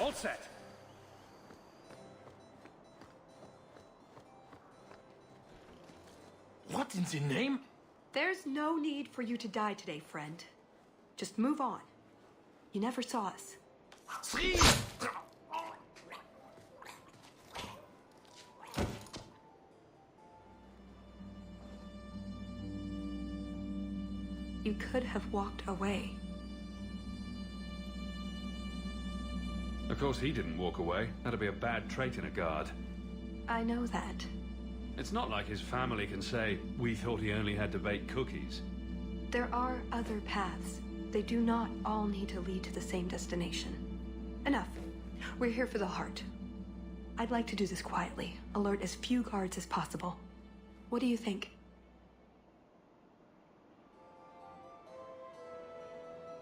All set. What in the name? There's no need for you to die today, friend. Just move on. You never saw us. Three! You could have walked away. Of course he didn't walk away. That'd be a bad trait in a guard. I know that. It's not like his family can say, we thought he only had to bake cookies. There are other paths. They do not all need to lead to the same destination. Enough. We're here for the heart. I'd like to do this quietly. Alert as few guards as possible. What do you think?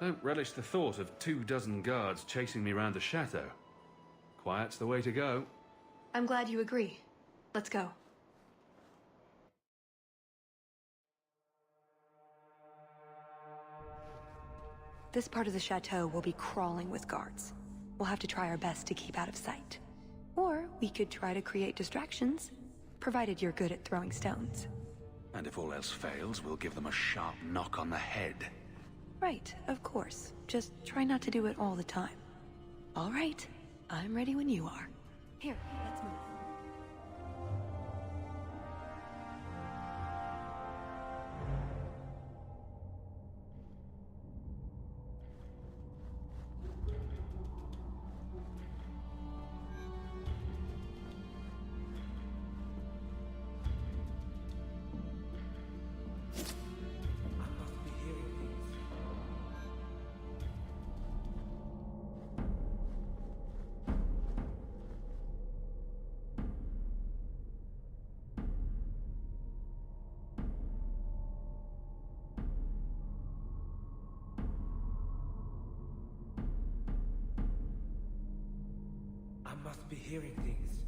Don't relish the thought of 24 guards chasing me around the chateau. Quiet's the way to go. I'm glad you agree. Let's go. This part of the chateau will be crawling with guards. We'll have to try our best to keep out of sight. Or we could try to create distractions, provided you're good at throwing stones. And if all else fails, we'll give them a sharp knock on the head. Right, of course. Just try not to do it all the time. All right, I'm ready when you are. Here, let's move. Must be hearing things.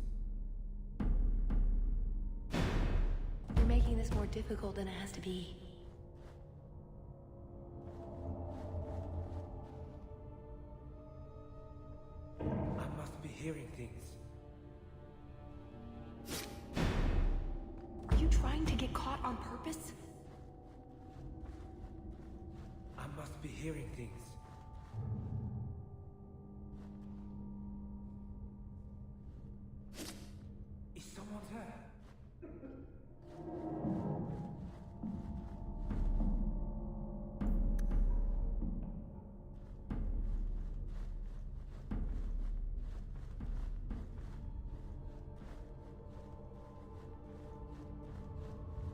You're making this more difficult than it has to be. I must be hearing things. Are you trying to get caught on purpose? I must be hearing things.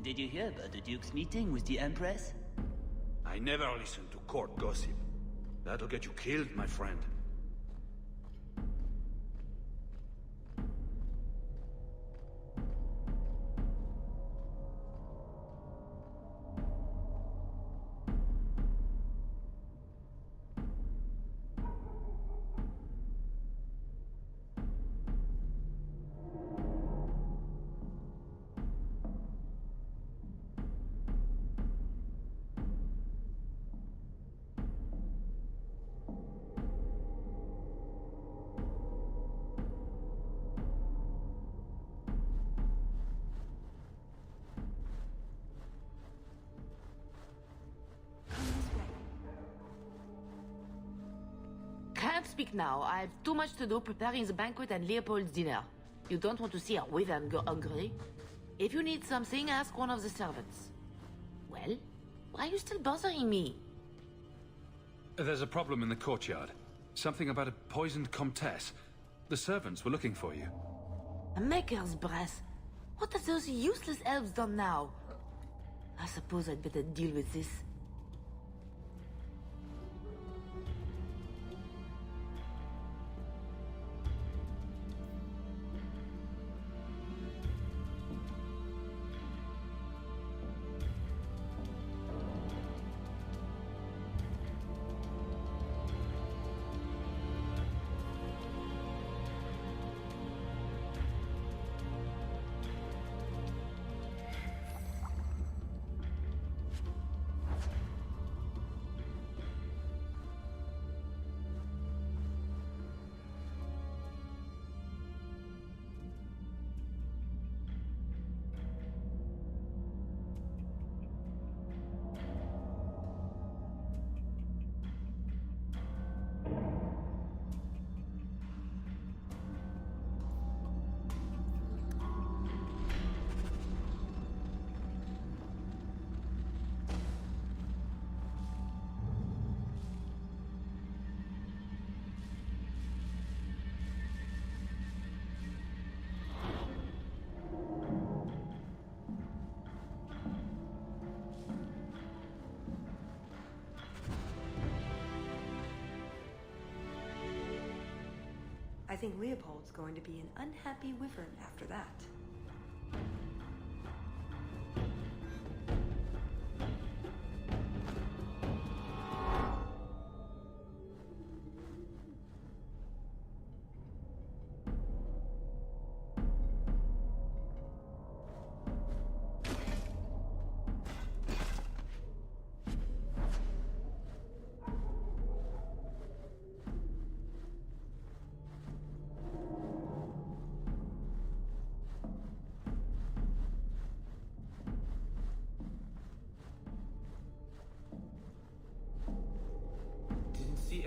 Did you hear about the Duke's meeting with the Empress? I never listen to court gossip. That'll get you killed, my friend. Can't speak now. I've too much to do preparing the banquet and Leopold's dinner. You don't want to see a wyvern go hungry. If you need something, ask one of the servants. Well, why are you still bothering me? There's a problem in the courtyard. Something about a poisoned comtesse. The servants were looking for you. A maker's breath. What have those useless elves done now? I suppose I'd better deal with this. think Leopold's going to be an unhappy wyvern after that.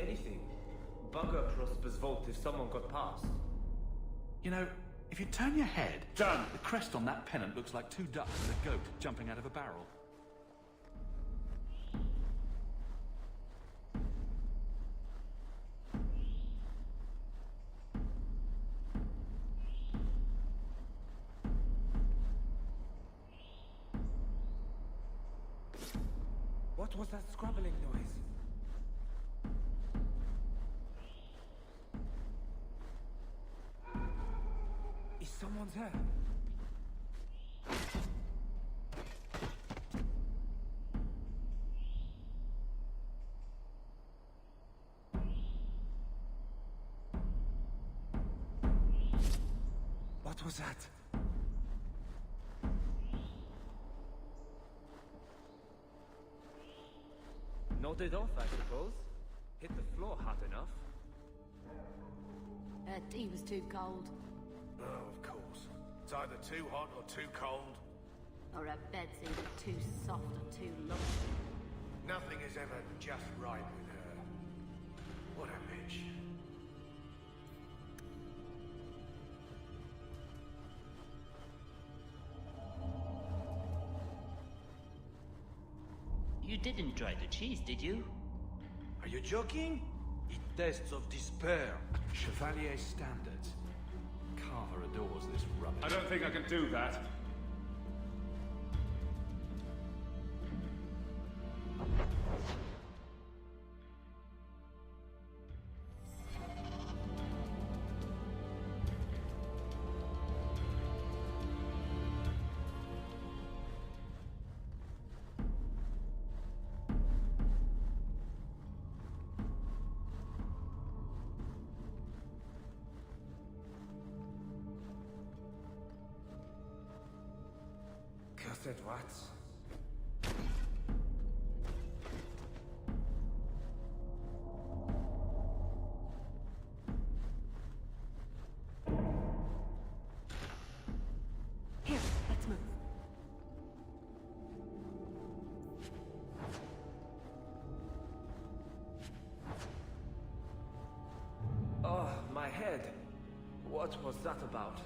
Anything. Bugger Prosper's vault if someone got past. You know, if you turn your head... Done! The crest on that pennant looks like two ducks and a goat jumping out of a barrel. What was that scrabbling noise? Someone's there. What was that? Nodded off, I suppose. Hit the floor hot enough. That tea was too cold. Oh, of course. It's either too hot or too cold. Or a bed's either too soft or too long. Nothing is ever just right with her. What a bitch. You didn't try the cheese, did you? Are you joking? It tastes of despair. Chevalier standards. Carver adores this rubbish. I don't think I can do that. Cursed rats. Here, let's move. Oh, my head. What was that about?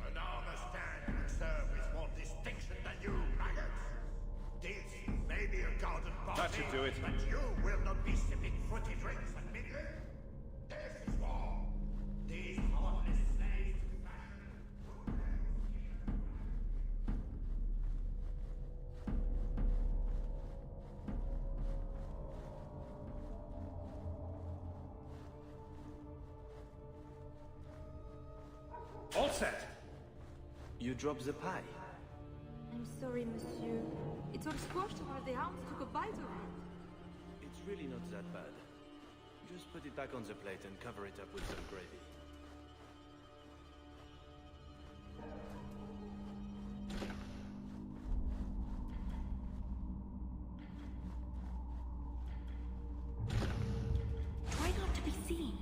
An armor stand would serve with more distinction than you, maggots. This may be a garden party, That should do it. but you will not be sipping fruity drinks at midday. This is war. These heartless slaves to fashion. All set. You dropped the pie. I'm sorry, monsieur. It's all squashed while the hounds took a bite of it. It's really not that bad. Just put it back on the plate and cover it up with some gravy. Try not to be seen.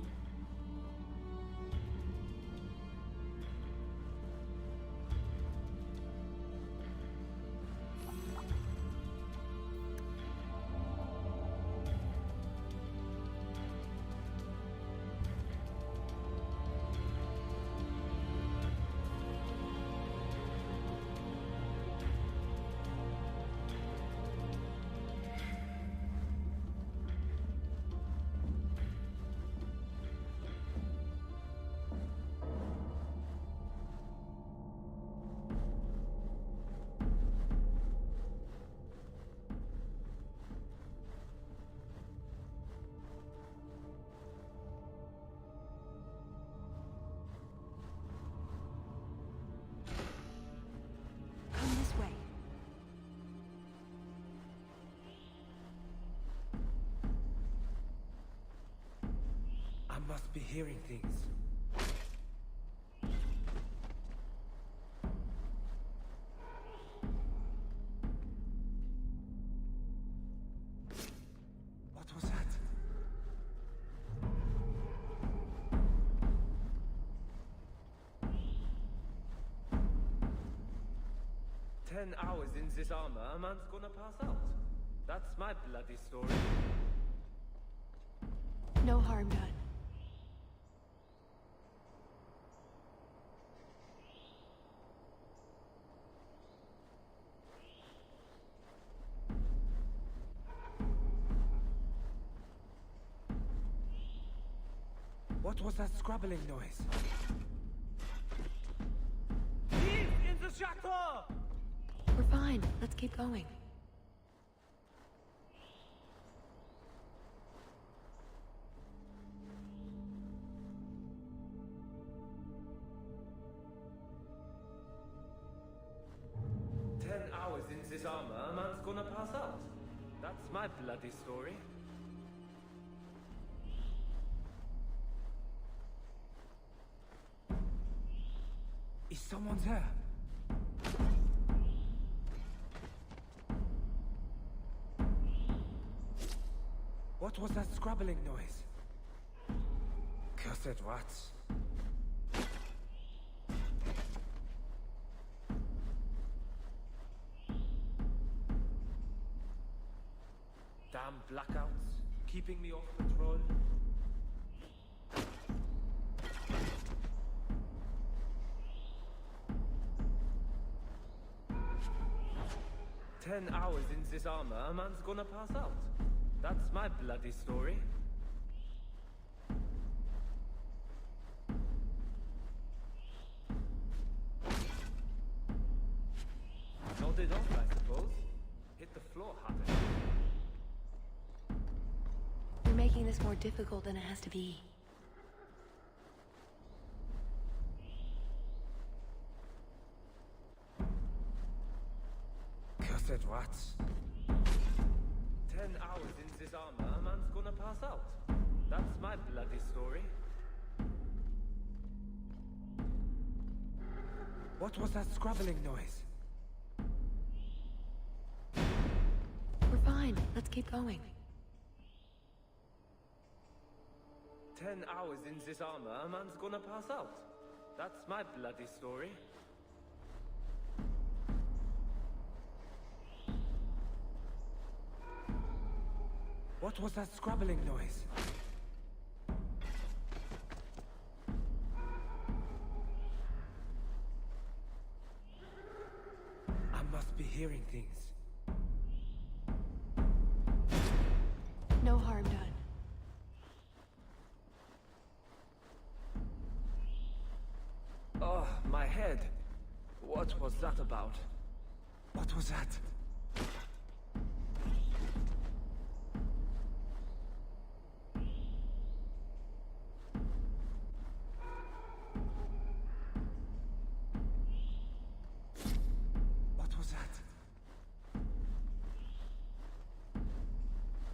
must be hearing things. What was that? "10 hours in this armor, a man's gonna pass out. That's my bloody story." No harm done. What was that scrabbling noise? He's in the chateau! We're fine. Let's keep going. In this armor, a man's gonna pass out. That's my bloody story. Is someone there? What was that scrabbling noise? Cursed rats. Damn blackouts, keeping me off patrol. "10 hours in this armor, a man's gonna pass out. That's my bloody story. Nodded off, I suppose. Hit the floor harder. You're making this more difficult than it has to be. Cursed rats. 10 hours in this armor, a man's gonna pass out. That's my bloody story. What was that scrabbling noise? We're fine. Let's keep going. 10 hours in this armor, a man's gonna pass out. That's my bloody story. What was that scrabbling noise? I must be hearing things. No harm done. Oh, my head. What was that about? What was that? What was that?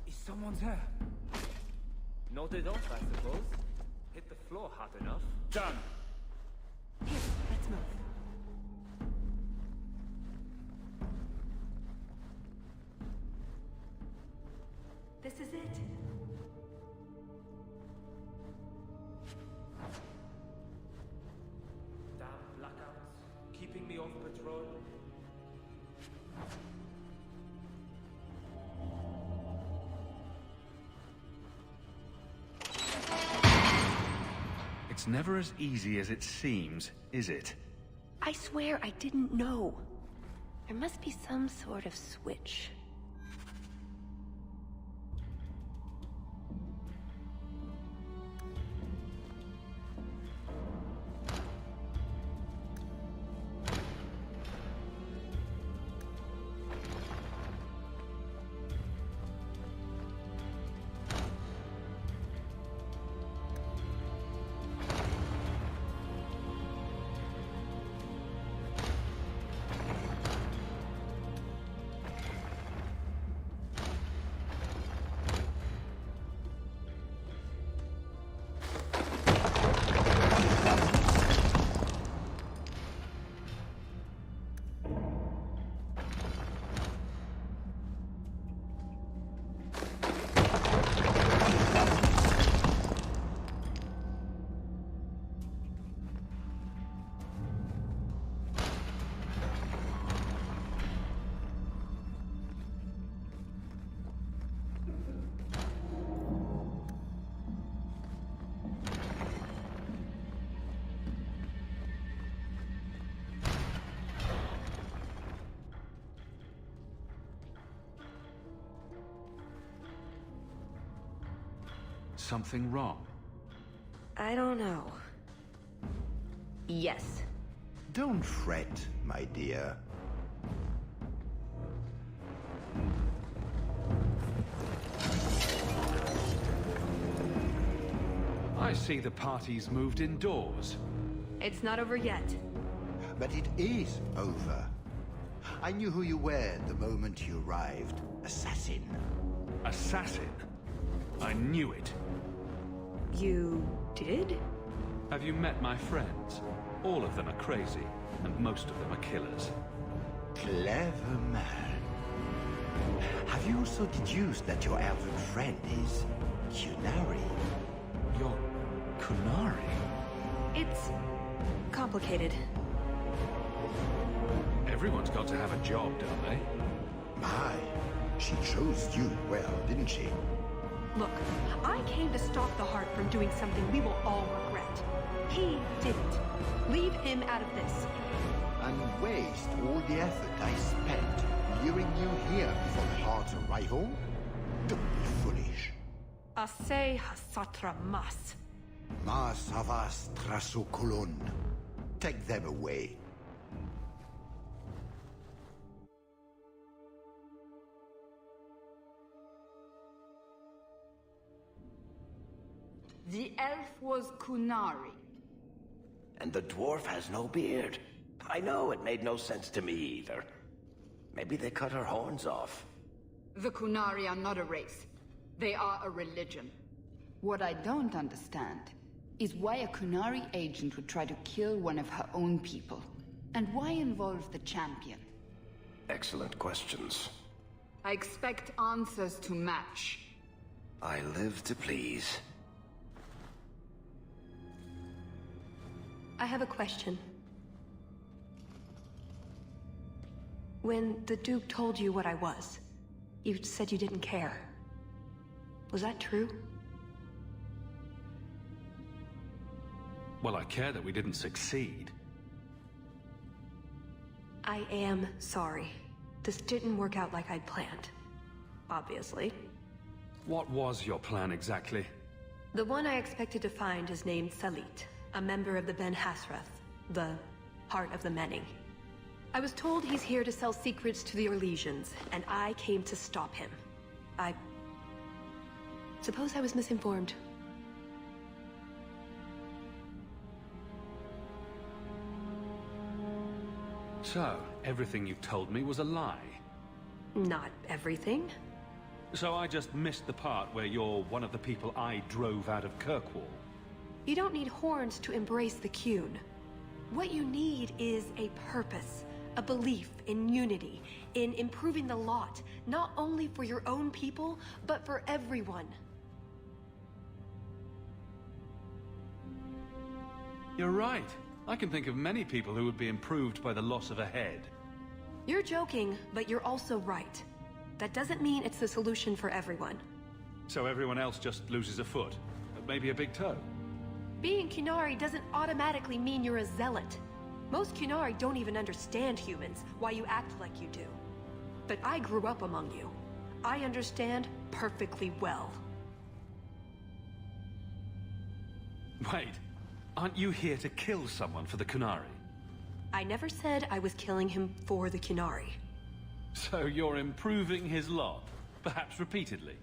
Is someone there? Nodded off, I suppose. Hit the floor hard enough. Done. Here, let's move. This is it. Damn blackouts, keeping me off patrol. It's never as easy as it seems, is it? I swear I didn't know. There must be some sort of switch. something wrong? I don't know. Yes. Don't fret, my dear. I see the party's moved indoors. It's not over yet. But it is over. I knew who you were the moment you arrived. Assassin. Assassin? I knew it. You did? Have you met my friends? All of them are crazy, and most of them are killers. Clever man. Have you also deduced that your elven friend is Qunari? You're Qunari? It's complicated. Everyone's got to have a job, don't they? My, she chose you well, didn't she? Look, I came to stop the Heart from doing something we will all regret. He didn't. Leave him out of this. And waste all the effort I spent luring you here before the Heart's arrival? Don't be foolish. Ase hasatra mas. Mas havas trasokulon. Take them away. The elf was Qunari. And the dwarf has no beard. I know, it made no sense to me either. Maybe they cut her horns off. The Qunari are not a race. They are a religion. What I don't understand is why a Qunari agent would try to kill one of her own people. And why involve the champion? Excellent questions. I expect answers to match. I live to please. I have a question. When the Duke told you what I was, you said you didn't care. Was that true? Well, I care that we didn't succeed. I am sorry. This didn't work out like I'd planned. Obviously. What was your plan exactly? The one I expected to find is named Salit, a member of the Ben Hasrath, the Heart of the Many. I was told he's here to sell secrets to the Orlesians, and I came to stop him. I suppose I was misinformed. So, everything you told me was a lie. Not everything. So I just missed the part where you're one of the people I drove out of Kirkwall. You don't need horns to embrace the Qun. What you need is a purpose, a belief in unity, in improving the lot, not only for your own people, but for everyone. You're right. I can think of many people who would be improved by the loss of a head. You're joking, but you're also right. That doesn't mean it's the solution for everyone. So everyone else just loses a foot, maybe a big toe. Being Qunari doesn't automatically mean you're a zealot. Most Qunari don't even understand humans, why you act like you do. But I grew up among you. I understand perfectly well. Wait, aren't you here to kill someone for the Qunari? I never said I was killing him for the Qunari. So you're improving his lot, perhaps repeatedly?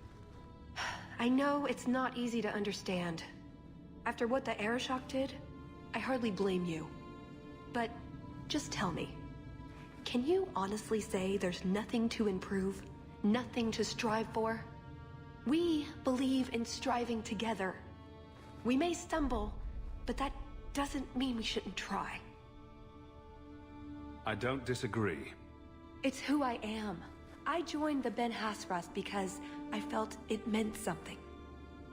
I know it's not easy to understand. After what the Arishok did, I hardly blame you. But just tell me, can you honestly say there's nothing to improve? Nothing to strive for? We believe in striving together. We may stumble, but that doesn't mean we shouldn't try. I don't disagree. It's who I am. I joined the Ben Hasrath because I felt it meant something.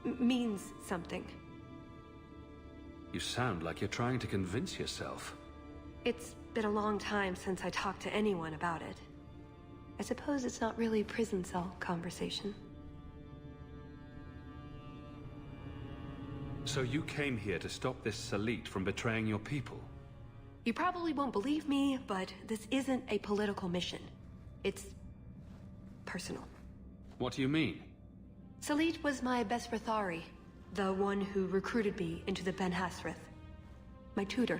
Means something. You sound like you're trying to convince yourself. It's been a long time since I talked to anyone about it. I suppose it's not really a prison cell conversation. So you came here to stop this Salit from betraying your people? You probably won't believe me, but this isn't a political mission. It's personal. What do you mean? Salit was my Besrathari, The one who recruited me into the Ben Hassrath. My tutor.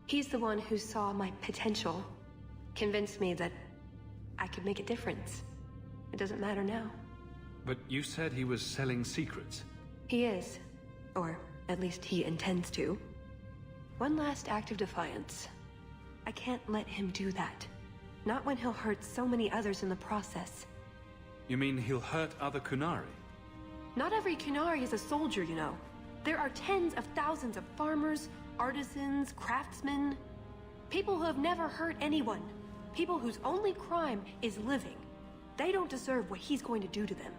He's the one who saw my potential. Convinced me that I could make a difference. It doesn't matter now. But you said he was selling secrets. He is. Or at least he intends to. One last act of defiance. I can't let him do that. Not when he'll hurt so many others in the process. You mean he'll hurt other Qunari? Not every Qunari is a soldier, you know. There are tens of thousands of farmers, artisans, craftsmen. People who have never hurt anyone. People whose only crime is living. They don't deserve what he's going to do to them.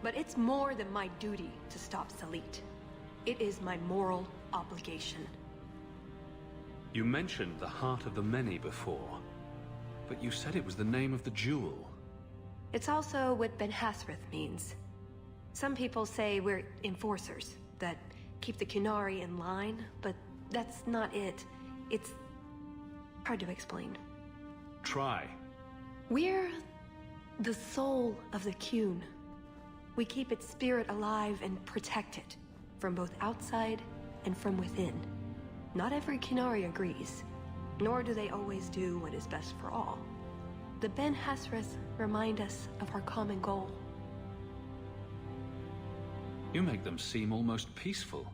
But it's more than my duty to stop Salit. It is my moral obligation. You mentioned the Heart of the Many before, but you said it was the name of the jewel. It's also what Ben Hassrath means. Some people say we're enforcers, that keep the Qunari in line, but that's not it. It's hard to explain. Try. We're the soul of the Qun. We keep its spirit alive and protect it, from both outside and from within. Not every Qunari agrees, nor do they always do what is best for all. The Ben Hassrath remind us of our common goal. You make them seem almost peaceful.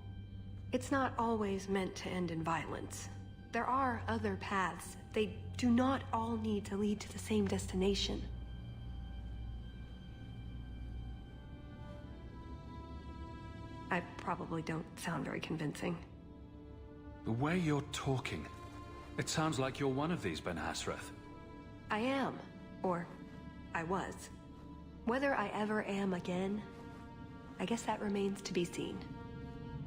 It's not always meant to end in violence. There are other paths. They do not all need to lead to the same destination. I probably don't sound very convincing. The way you're talking, it sounds like you're one of these Ben Hassrath. I am. Or I was. Whether I ever am again, I guess that remains to be seen.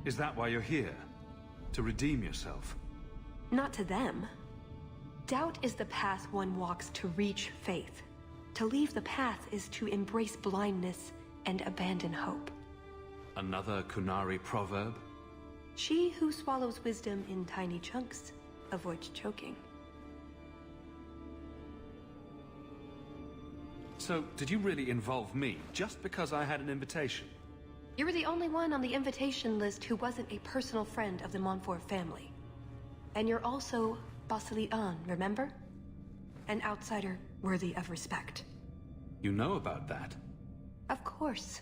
Is that why you're here? To redeem yourself? Not to them. Doubt is the path one walks to reach faith. To leave the path is to embrace blindness and abandon hope. Another Qunari proverb? She who swallows wisdom in tiny chunks avoids choking. So, did you really involve me just because I had an invitation? You were the only one on the invitation list who wasn't a personal friend of the Montfort family. And you're also Basilit An, remember? An outsider worthy of respect. You know about that? Of course.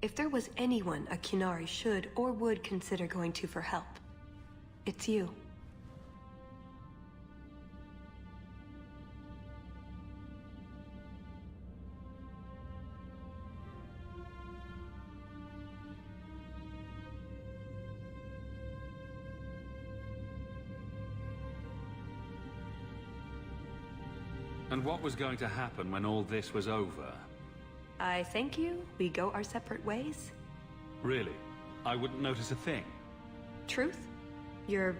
If there was anyone a Qunari should or would consider going to for help, it's you. And what was going to happen when all this was over? I thank you. We go our separate ways. Really? I wouldn't notice a thing? Truth? You're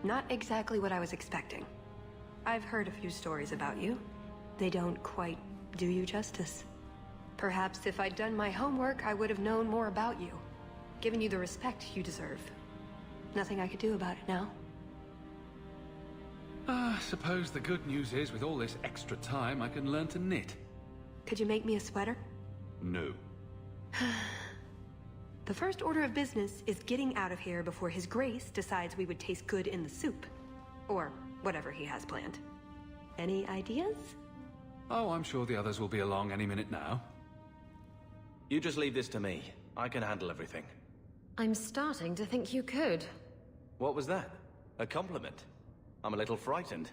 not exactly what I was expecting. I've heard a few stories about you. They don't quite do you justice. Perhaps if I'd done my homework, I would have known more about you. Given you the respect you deserve. Nothing I could do about it now. I suppose the good news is, with all this extra time, I can learn to knit. Could you make me a sweater? No. The first order of business is getting out of here before His Grace decides we would taste good in the soup. Or whatever he has planned. Any ideas? Oh, I'm sure the others will be along any minute now. You just leave this to me. I can handle everything. I'm starting to think you could. What was that? A compliment? I'm a little frightened.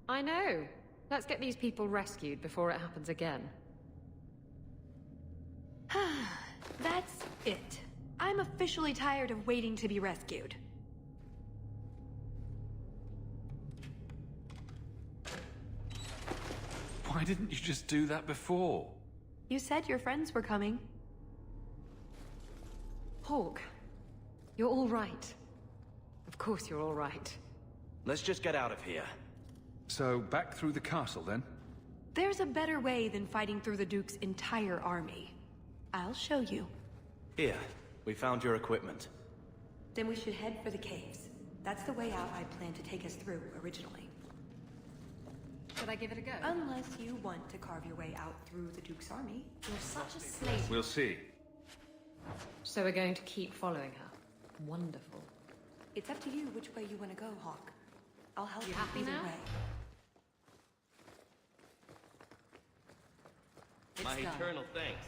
I know. Let's get these people rescued before it happens again. That's it. I'm officially tired of waiting to be rescued. Why didn't you just do that before? You said your friends were coming. Hawke, you're all right. Of course you're all right. Let's just get out of here. So, back through the castle, then? There's a better way than fighting through the Duke's entire army. I'll show you. Here, we found your equipment. Then we should head for the caves. That's the way out I planned to take us through originally. Should I give it a go? Unless you want to carve your way out through the Duke's army. You're such a slave. We'll see. So we're going to keep following her. Wonderful. It's up to you which way you want to go, Hawk. I'll help you happy either now? way. My It's done. eternal thanks.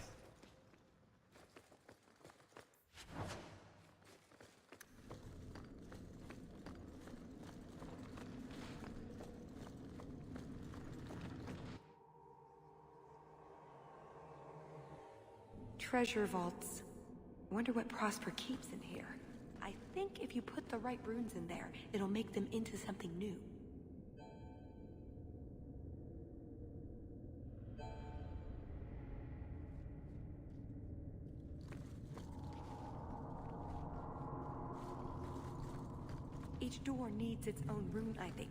Treasure vaults. Wonder what Prosper keeps in here. I think if you put the right runes in there, it'll make them into something new. Each door needs its own rune, I think.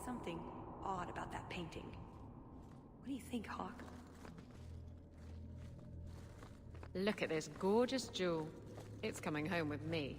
something odd about that painting. What do you think, Hawk? Look at this gorgeous jewel. It's coming home with me.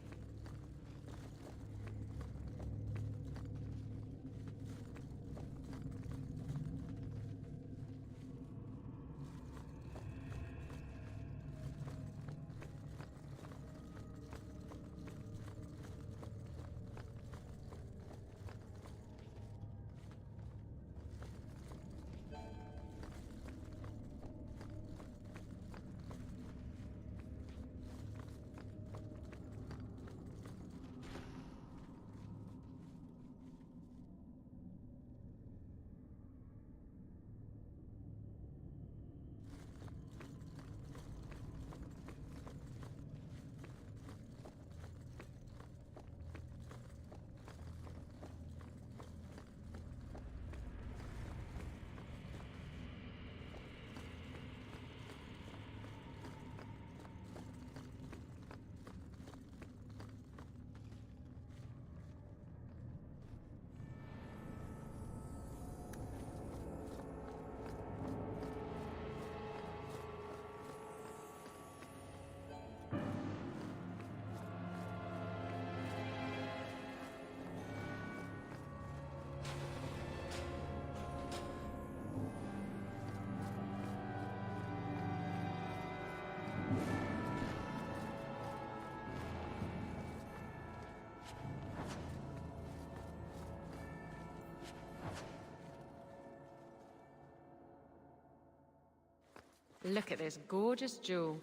Look at this gorgeous jewel.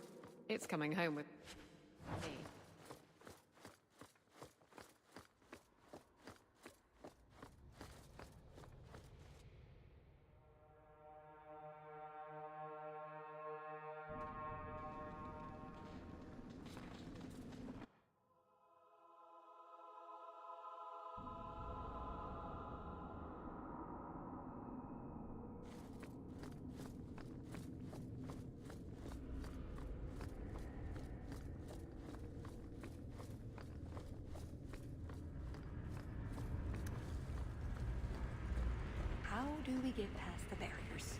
It's coming home with me. How do we get past the barriers?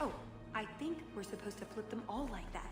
Oh, I think we're supposed to flip them all like that.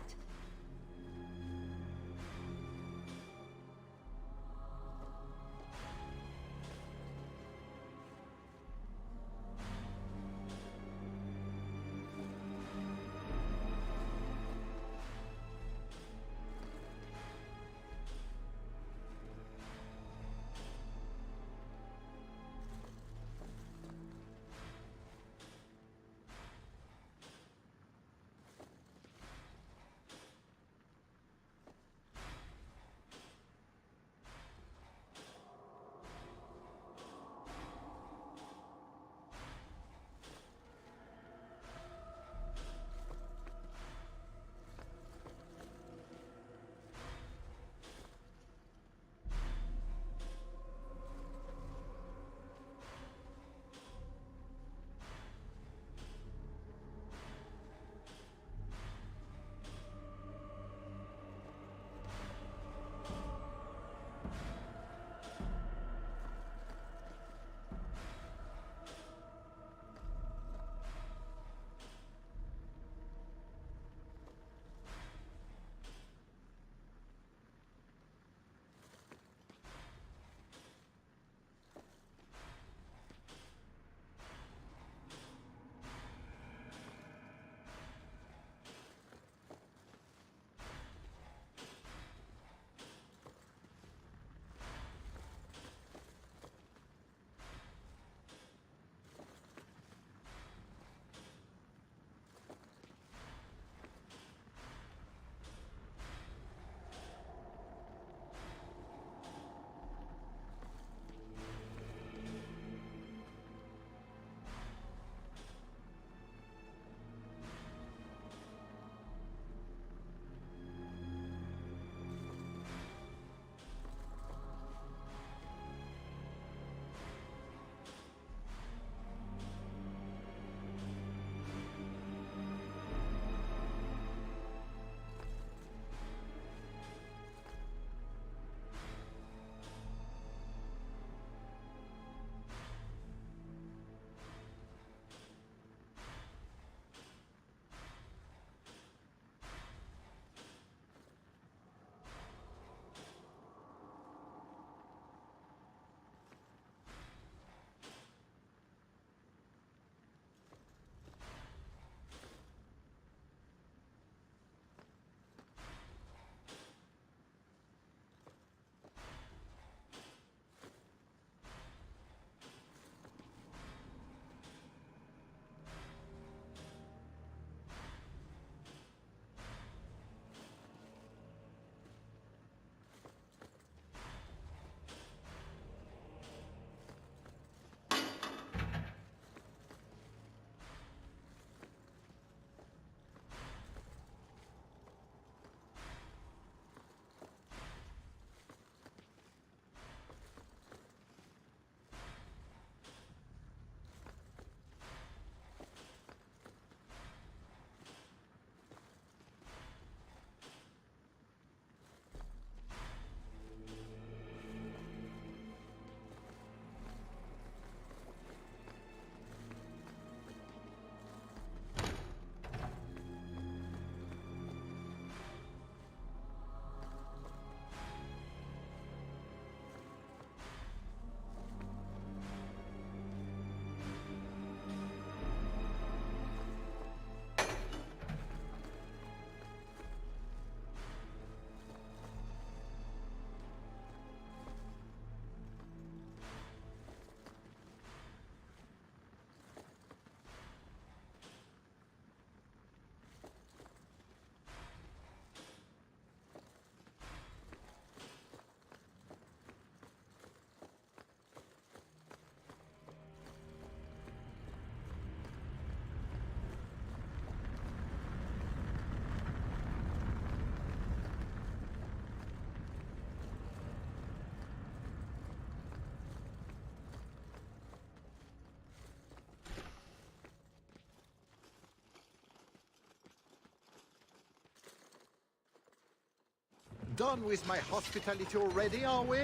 Done with my hospitality already, are we?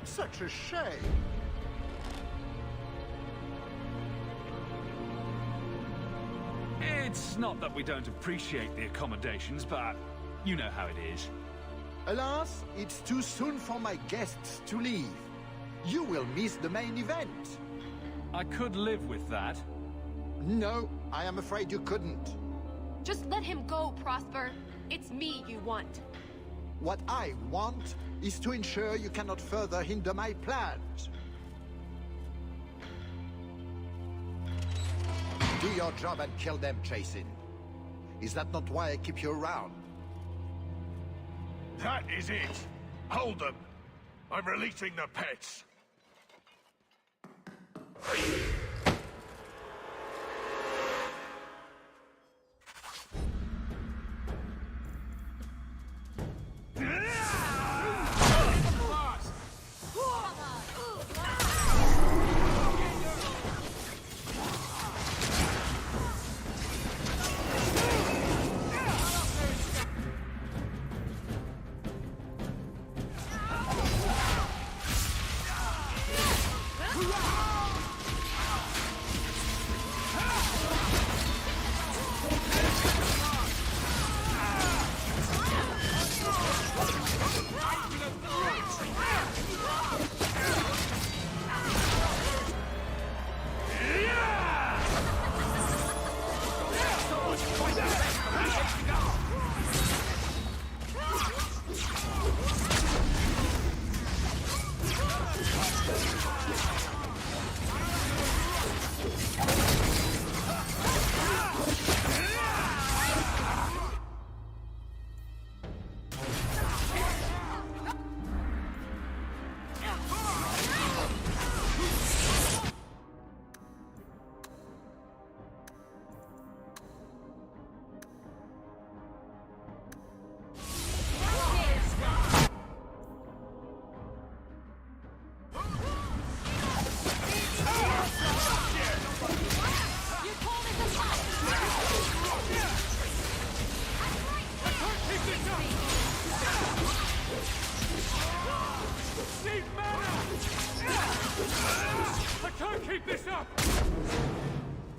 Such a shame. It's not that we don't appreciate the accommodations, but you know how it is. Alas, it's too soon for my guests to leave. You will miss the main event. I could live with that. No, I am afraid you couldn't. Just let him go, Prosper. It's me you want. What I want is to ensure you cannot further hinder my plans. Do your job and kill them, Jason. Is that not why I keep you around? That is it. Hold them. I'm releasing the pets.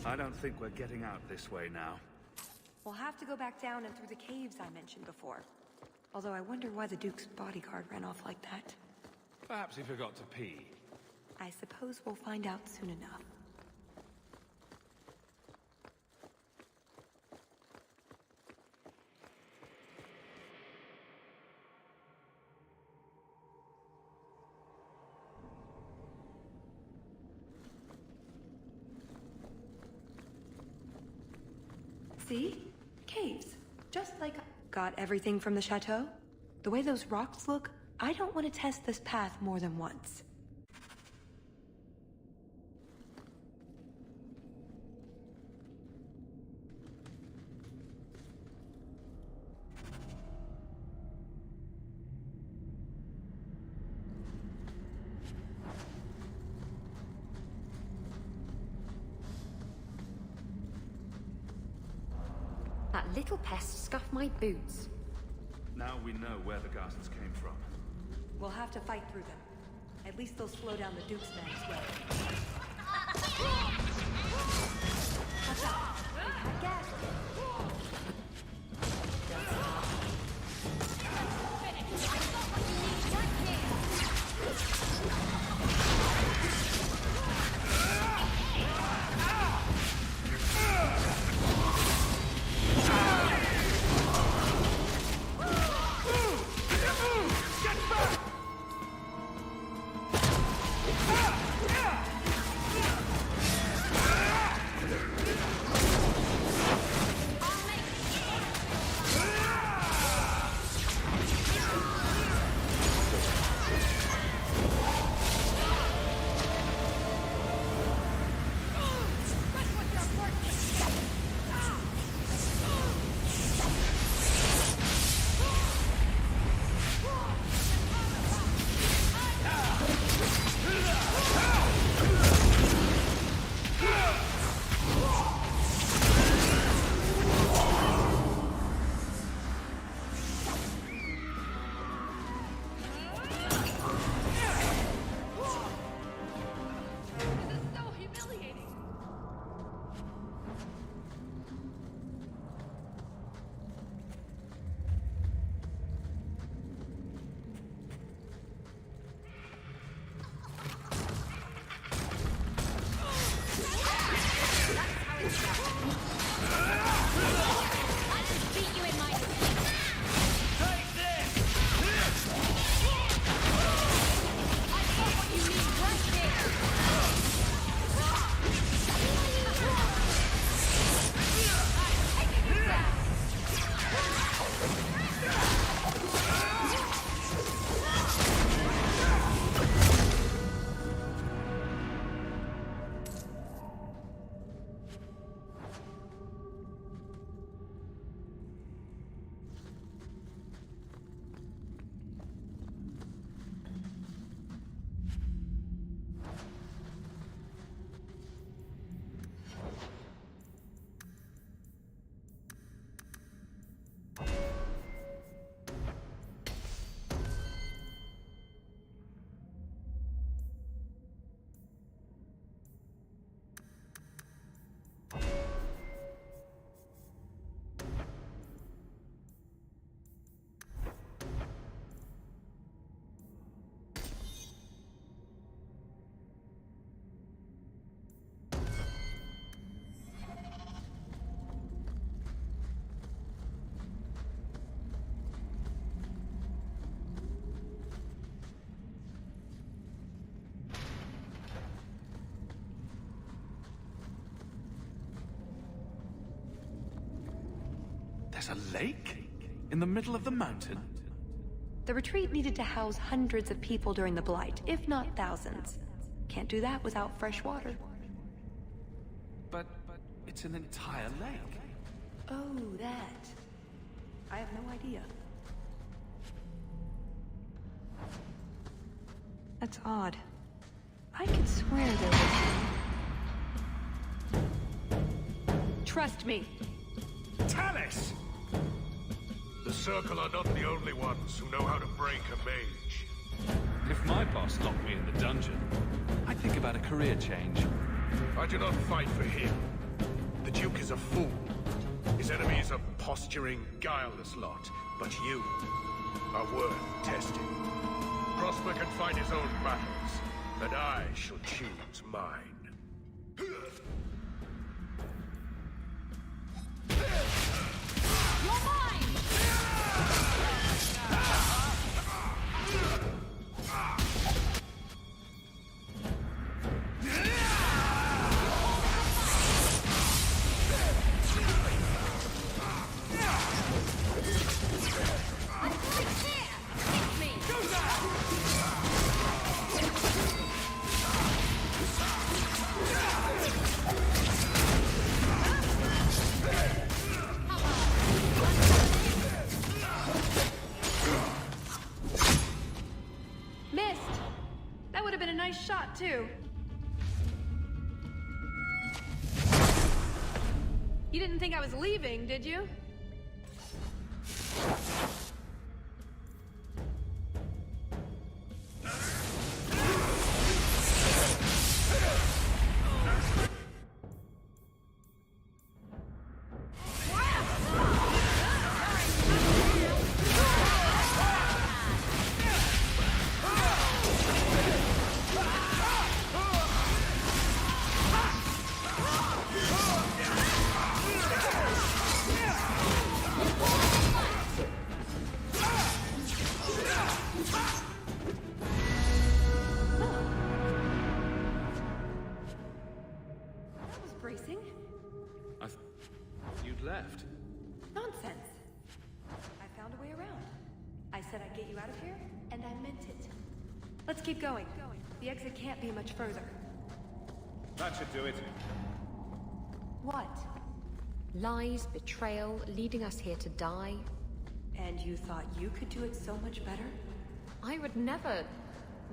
I don't think we're getting out this way now. We'll have to go back down and through the caves I mentioned before. Although I wonder why the Duke's bodyguard ran off like that. Perhaps he forgot to pee. I suppose we'll find out soon enough. See? Caves. Just like... Got everything from the chateau? The way those rocks look, I don't want to test this path more than once. That little pest scuffed my boots. Now we know where the ghasts came from. We'll have to fight through them. At least they'll slow down the Duke's men as well. Watch out! They have gas. There's a lake? In the middle of the mountain? The retreat needed to house hundreds of people during the Blight, if not thousands. Can't do that without fresh water. But it's an entire lake. Oh, that. I have no idea. That's odd. I could swear there was... Trust me. Tallis! The Circle are not the only ones who know how to break a mage. If my boss locked me in the dungeon, I'd think about a career change. I do not fight for him. The Duke is a fool. His enemy is a posturing, guileless lot. But you are worth testing. Prosper can fight his own battles, and I shall choose mine. You're mine! Missed! That would have been a nice shot, too. You didn't think I was leaving, did you? Bracing? You'd left. Nonsense. I found a way around. I said I'd get you out of here, and I meant it. Let's keep going. The exit can't be much further. That should do it. What? Lies, betrayal, leading us here to die. And you thought you could do it so much better? I would never...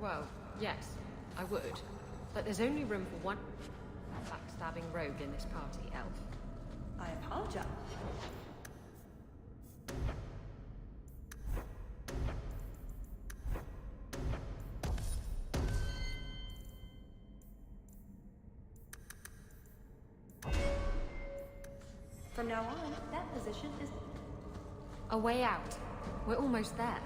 Well, yes, I would. But there's only room for one backstabbing rogue in this party, Elf. I apologize. From now on, that position is... A way out. We're almost there.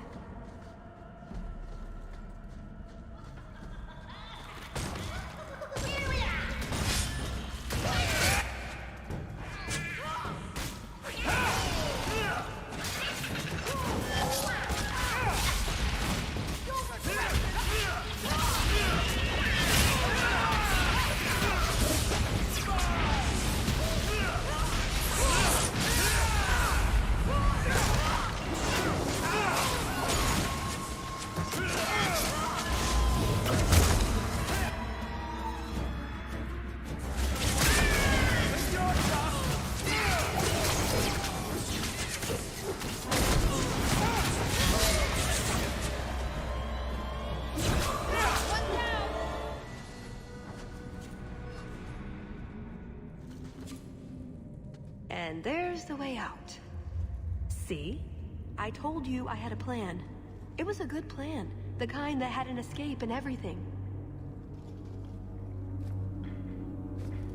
And there's the way out. See? I told you I had a plan. It was a good plan. The kind that had an escape and everything.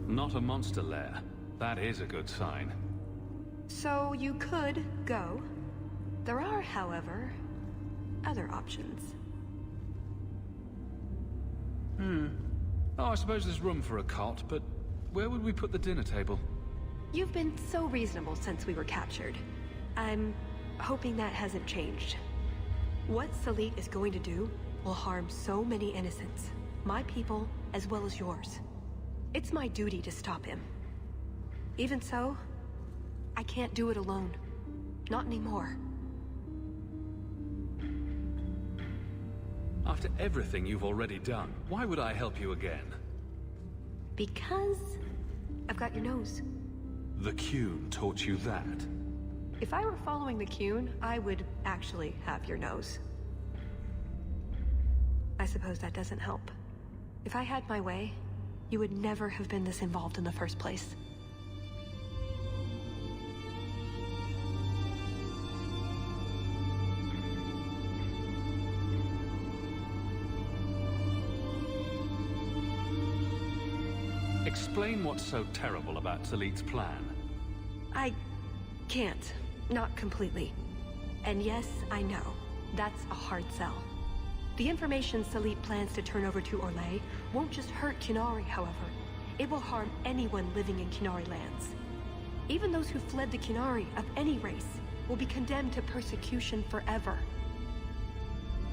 Not a monster lair. That is a good sign. So you could go. There are, however, other options. Oh, I suppose there's room for a cot, but where would we put the dinner table? You've been so reasonable since we were captured. I'm hoping that hasn't changed. What Salit is going to do will harm so many innocents. My people, as well as yours. It's my duty to stop him. Even so, I can't do it alone. Not anymore. After everything you've already done, why would I help you again? Because I've got your nose. The Qun taught you that? If I were following the Qun, I would actually have your nose. I suppose that doesn't help. If I had my way, you would never have been this involved in the first place. Explain what's so terrible about Salit's plan. I can't. Not completely. And yes, I know. That's a hard sell. The information Salit plans to turn over to Orlais won't just hurt Qunari, however. It will harm anyone living in Qunari lands. Even those who fled the Qunari of any race will be condemned to persecution forever.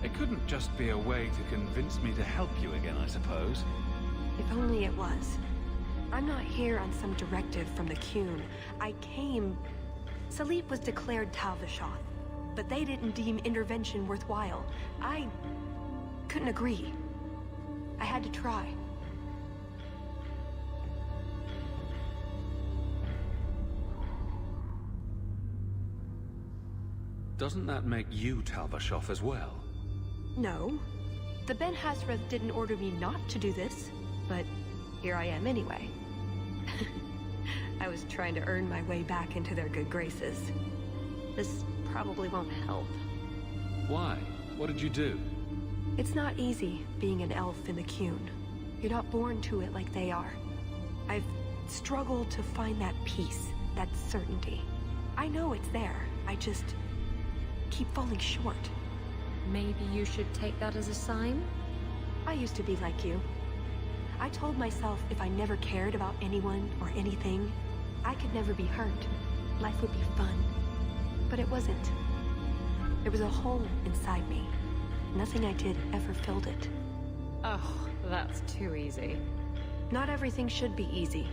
It couldn't just be a way to convince me to help you again, I suppose. If only it was. I'm not here on some directive from the Qun. I came... Salit was declared Tal Vashoth, but they didn't deem intervention worthwhile. I couldn't agree. I had to try. Doesn't that make you Tal Vashoth as well? No. The Ben Hassrath didn't order me not to do this, but here I am anyway. I was trying to earn my way back into their good graces. This probably won't help. Why? What did you do? It's not easy being an elf in the Qun. You're not born to it like they are. I've struggled to find that peace, that certainty. I know it's there. I just keep falling short. Maybe you should take that as a sign? I used to be like you. I told myself if I never cared about anyone or anything, I could never be hurt. Life would be fun. But it wasn't. There was a hole inside me. Nothing I did ever filled it. Oh, that's too easy. Not everything should be easy.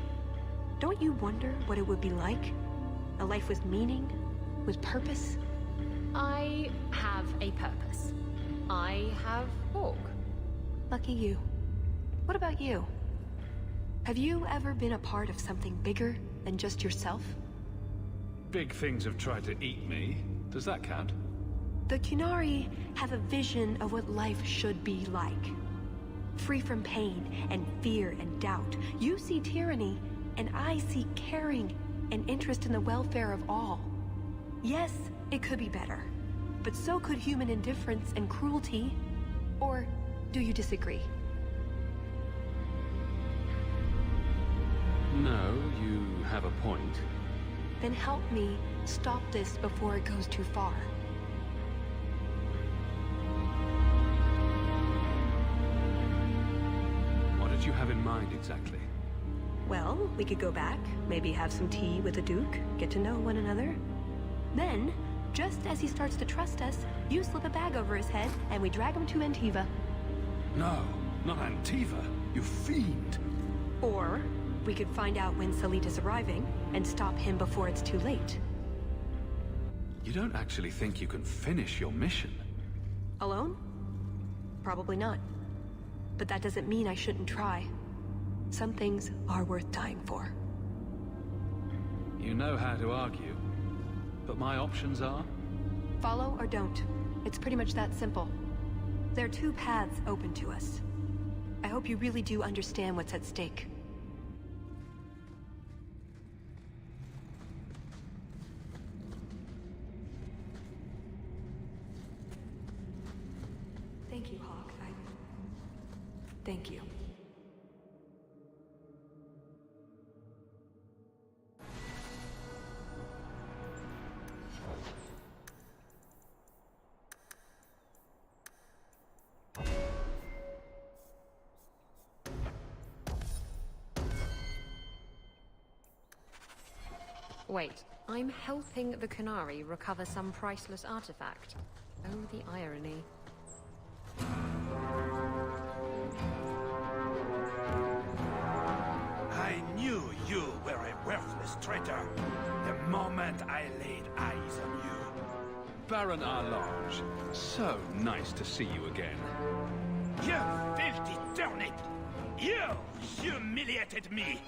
Don't you wonder what it would be like? A life with meaning? With purpose? I have a purpose. I have Borg. Lucky you. What about you? Have you ever been a part of something bigger than just yourself? Big things have tried to eat me. Does that count? The Qunari have a vision of what life should be like. Free from pain and fear and doubt. You see tyranny, and I see caring and interest in the welfare of all. Yes, it could be better, but so could human indifference and cruelty. Or do you disagree? No, you have a point. Then help me stop this before it goes too far. What did you have in mind exactly? Well, we could go back, maybe have some tea with the Duke, get to know one another. Then, just as he starts to trust us, you slip a bag over his head and we drag him to Antiva. No, not Antiva, you fiend! Or we could find out when Salit is arriving and stop him before it's too late. You don't actually think you can finish your mission? Alone? Probably not. But that doesn't mean I shouldn't try. Some things are worth dying for. You know how to argue, but my options are? Follow or don't. It's pretty much that simple. There are two paths open to us. I hope you really do understand what's at stake. Thank you, Hawk. Thank you. Wait, I'm helping the Qunari recover some priceless artifact. Oh, the irony. I knew you were a worthless traitor the moment I laid eyes on you. Baron Arlange. So nice to see you again. You filthy turnip! You humiliated me!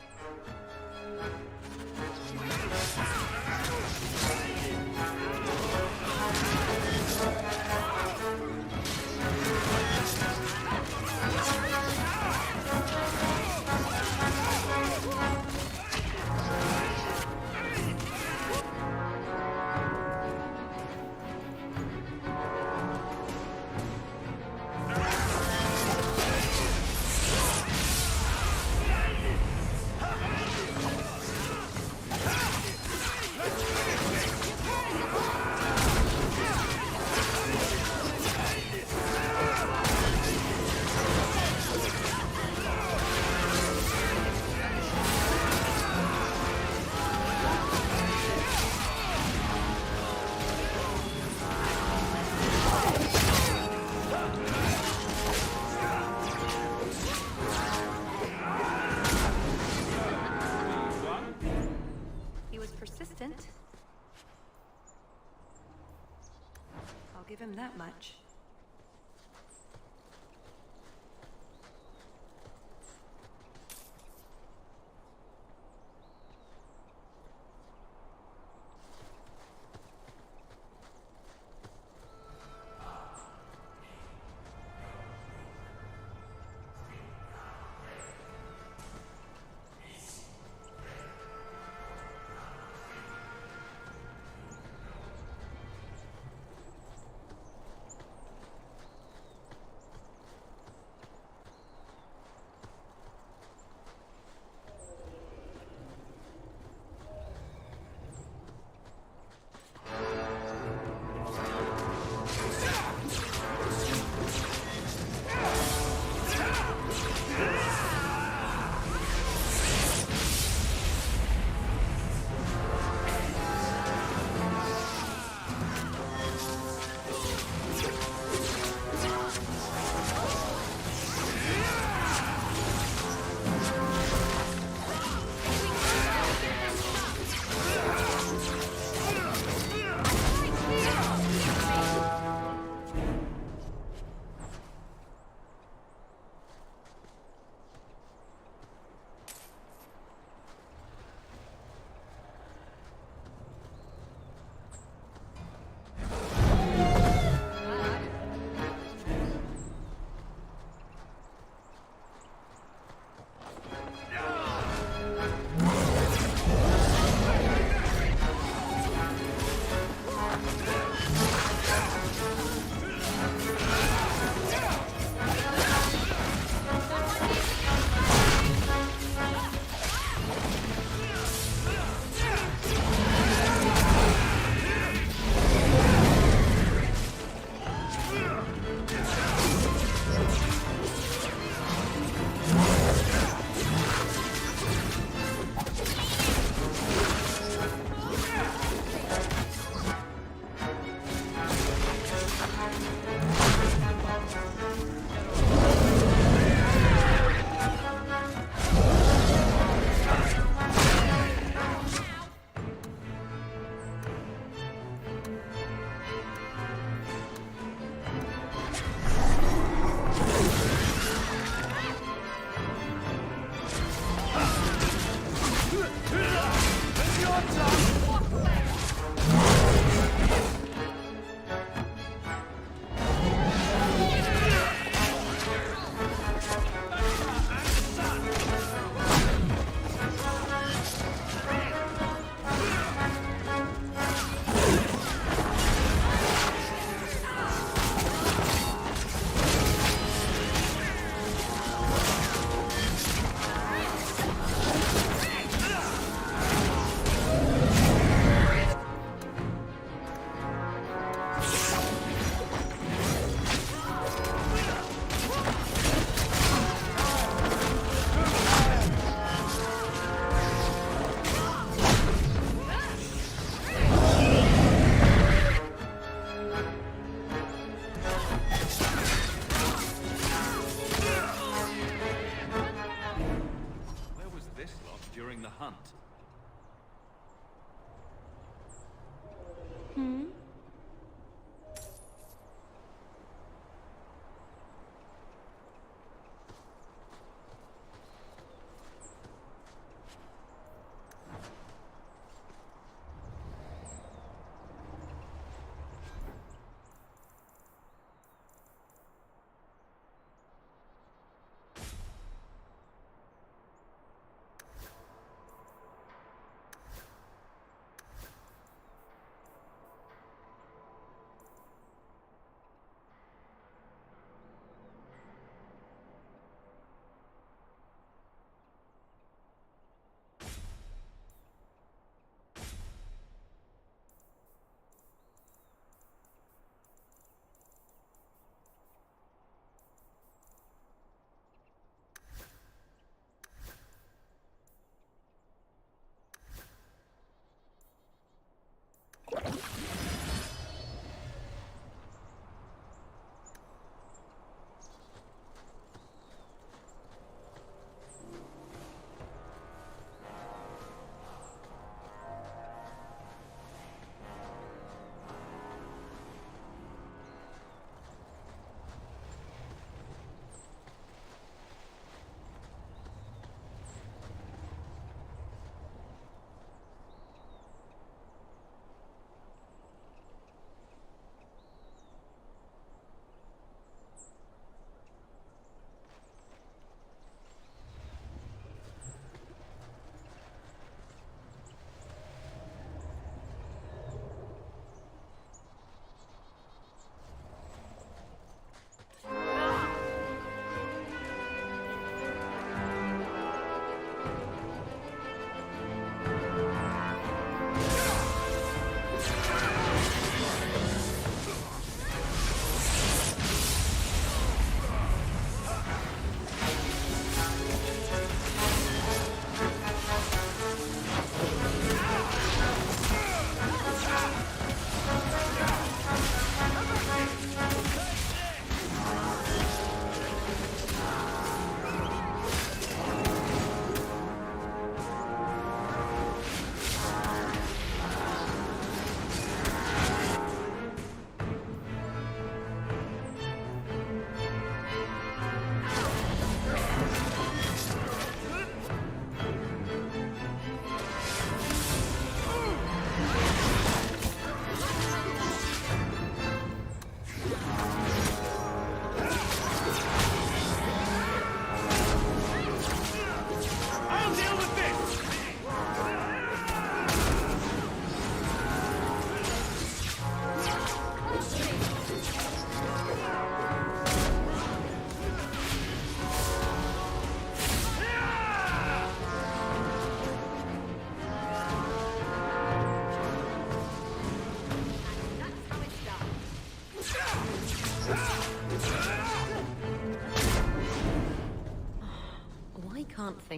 He was persistent. I'll give him that much.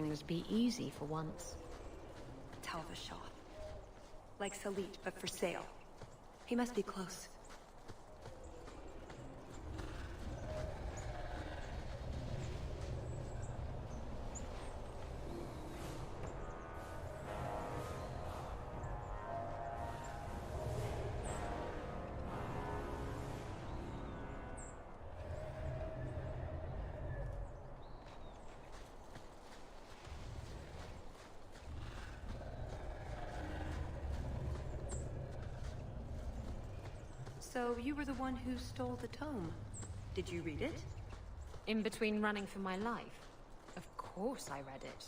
things be easy for once. Talvashoth. Like Salit, but for sale. He must be close. So you were the one who stole the tome. Did you read it? In between running for my life? Of course I read it.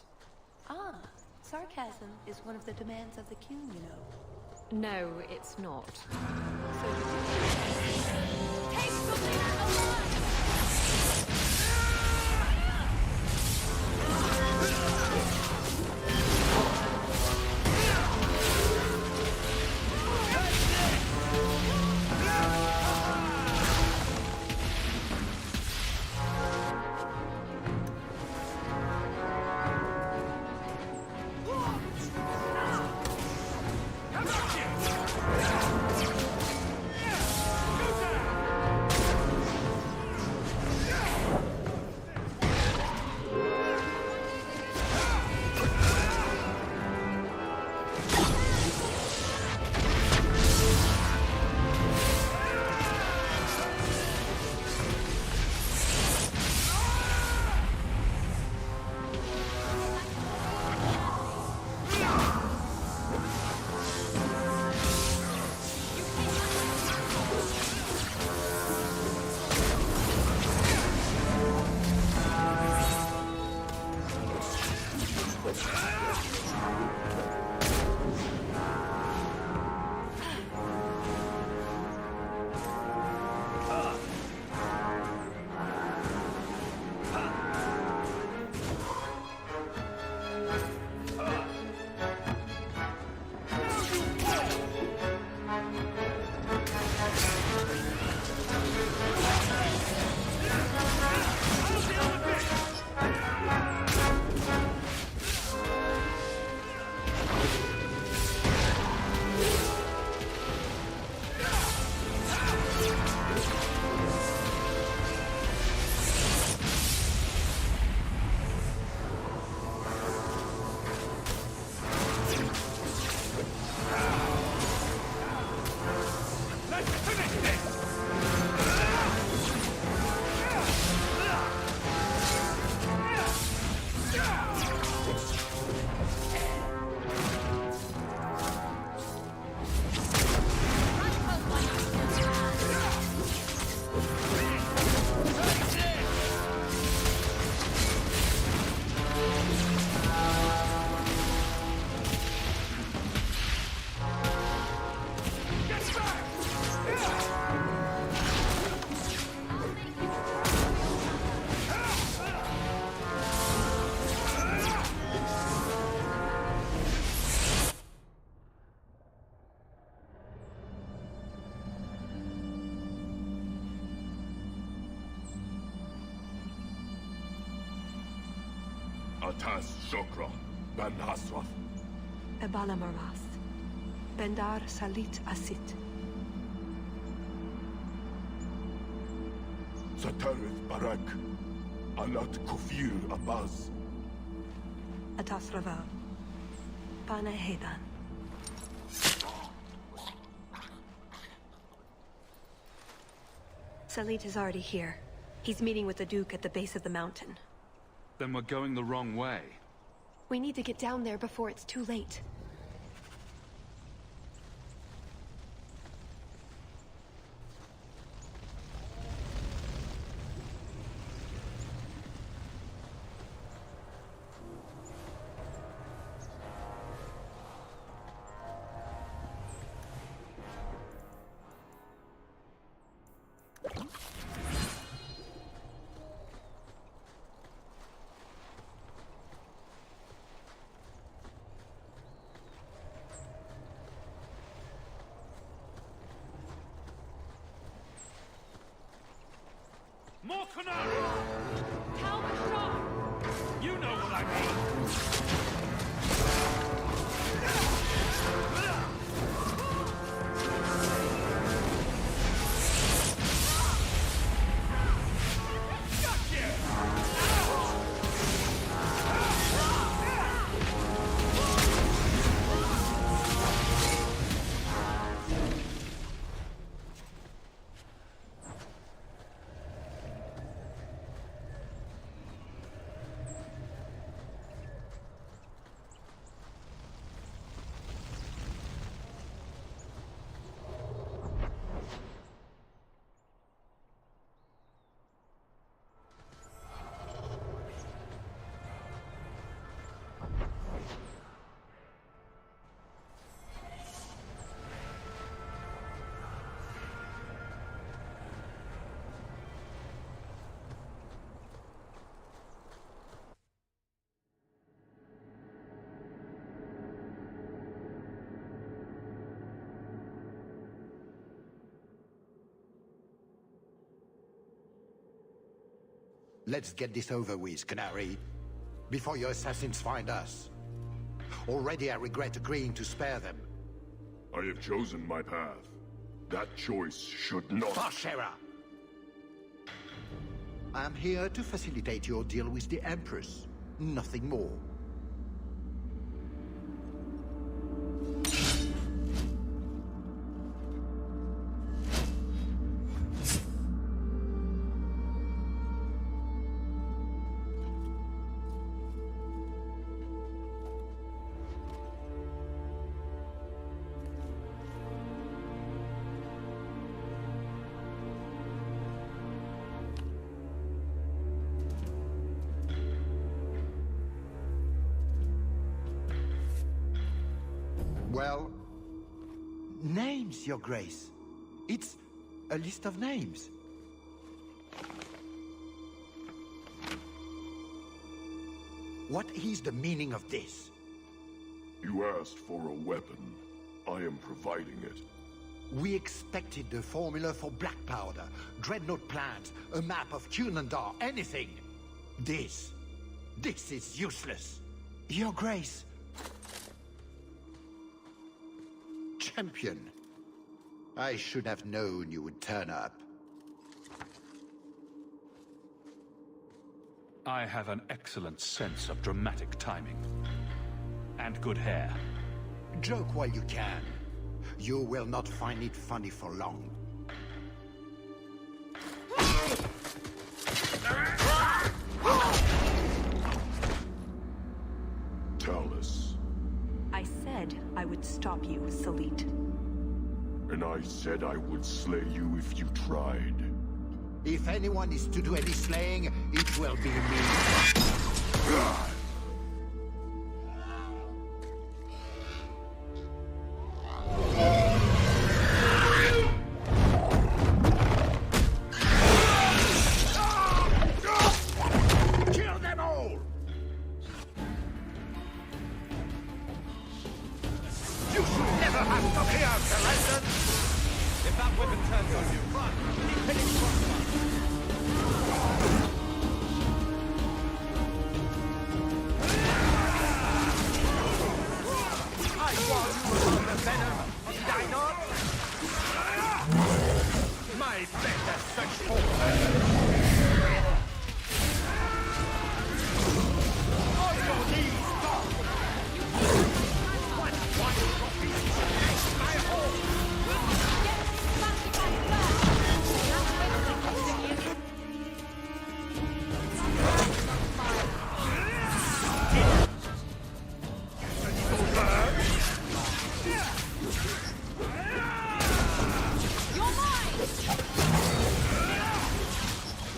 Ah, sarcasm is one of the demands of the Q, you know. No, it's not. So you did. Take something alive! Atas Shokra, Ben Hasraf. Ebala Maras. Bendar Salit Asit. Satarith Barak. Alat Kufir Abaz. Atas Rava. Pana Hedan. Salit is already here. He's meeting with the Duke at the base of the mountain. Then we're going the wrong way. We need to get down there before it's too late. More Qunari! Talbot Shaw! You know what I mean! Let's get this over with, Canary, before your assassins find us. Already I regret agreeing to spare them. I have chosen my path. That choice should not... Farshera! I am here to facilitate your deal with the Empress. Nothing more. Well, names, Your Grace. It's a list of names. What is the meaning of this? You asked for a weapon. I am providing it. We expected the formula for black powder, dreadnought plans, a map of Cunandar, anything. This is useless. Your Grace. Champion. I should have known you would turn up. I have an excellent sense of dramatic timing. And good hair. Joke while you can. You will not find it funny for long. Talus. I said I would stop you, Salit. And I said I would slay you if you tried. If anyone is to do any slaying, it will be me. Kill them all! You should never have come here, Terrelson! If that weapon turns on you, run! Keep hitting crossfire! I warned you about the venom, did I not? My better search for all your knees, dog! What wonderful beast! My home!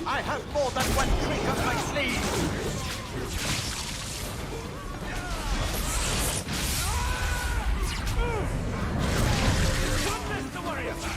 I have more than one trick up my sleeve! Nothing to worry about!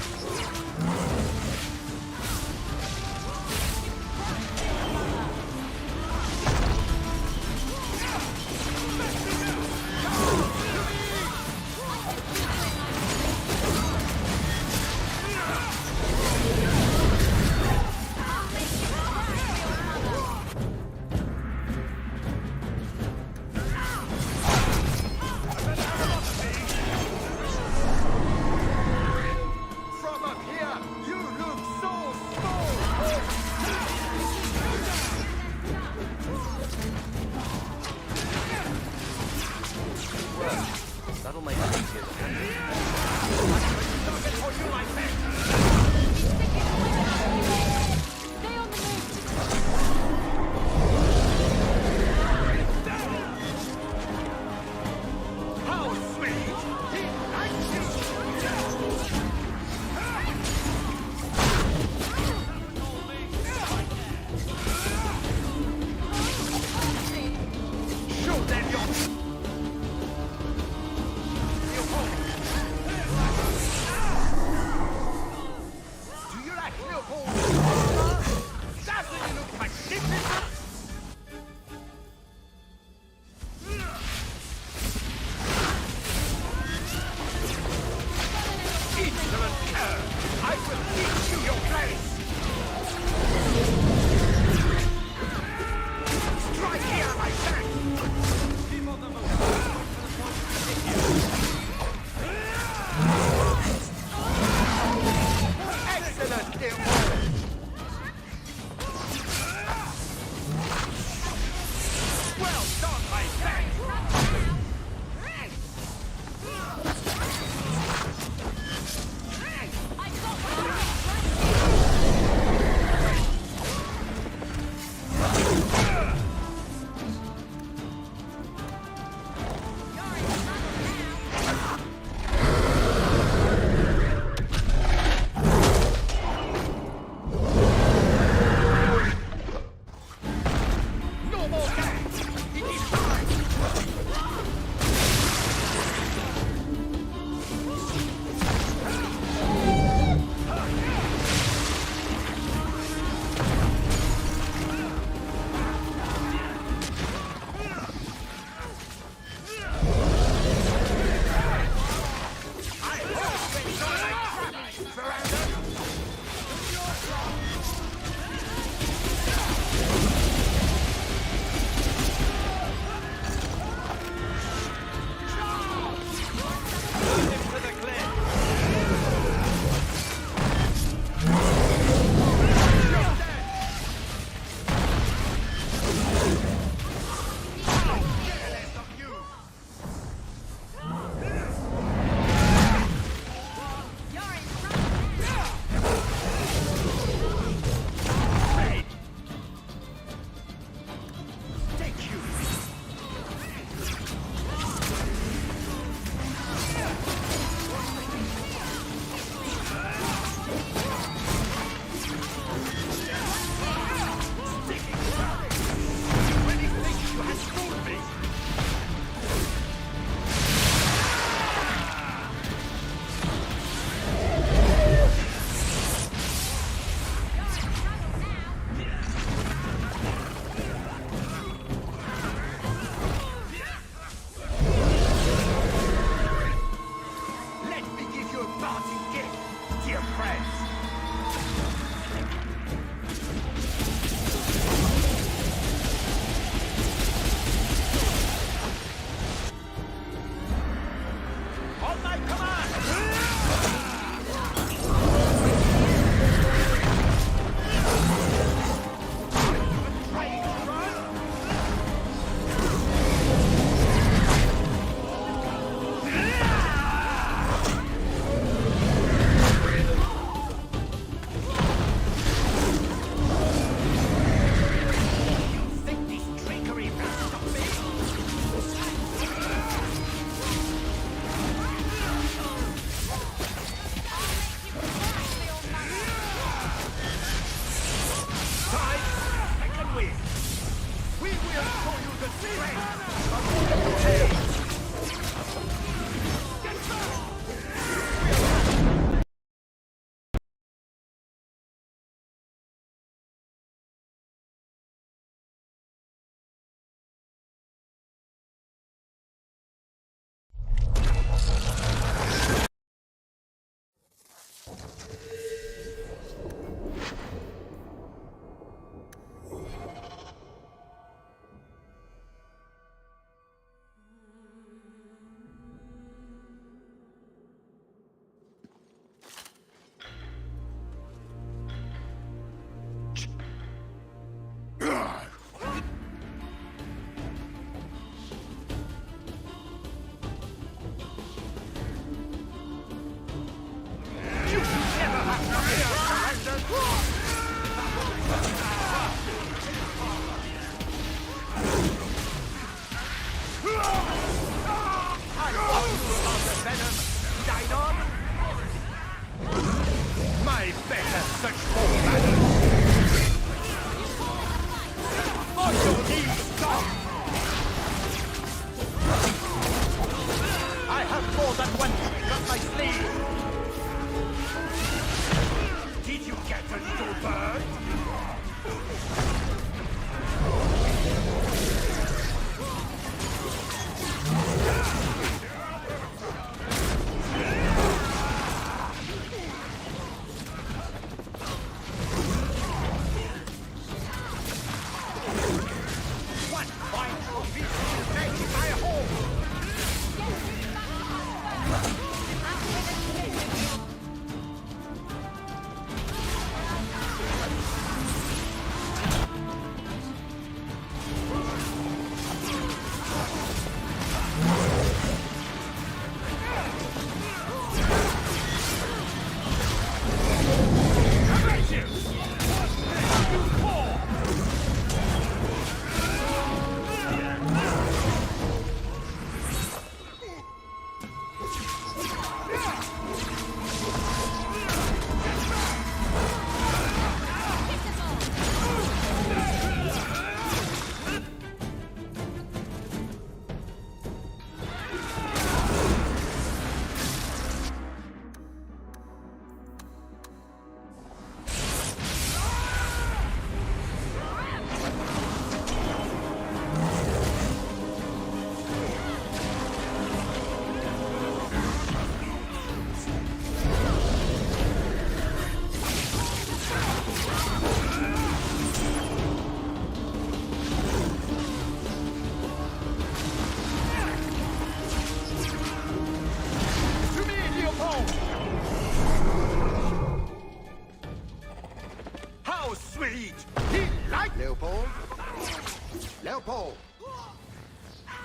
Leopold!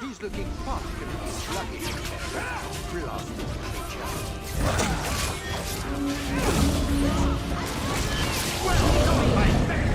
He's looking particularly sluggish. Blasted creature. Well done, my friend!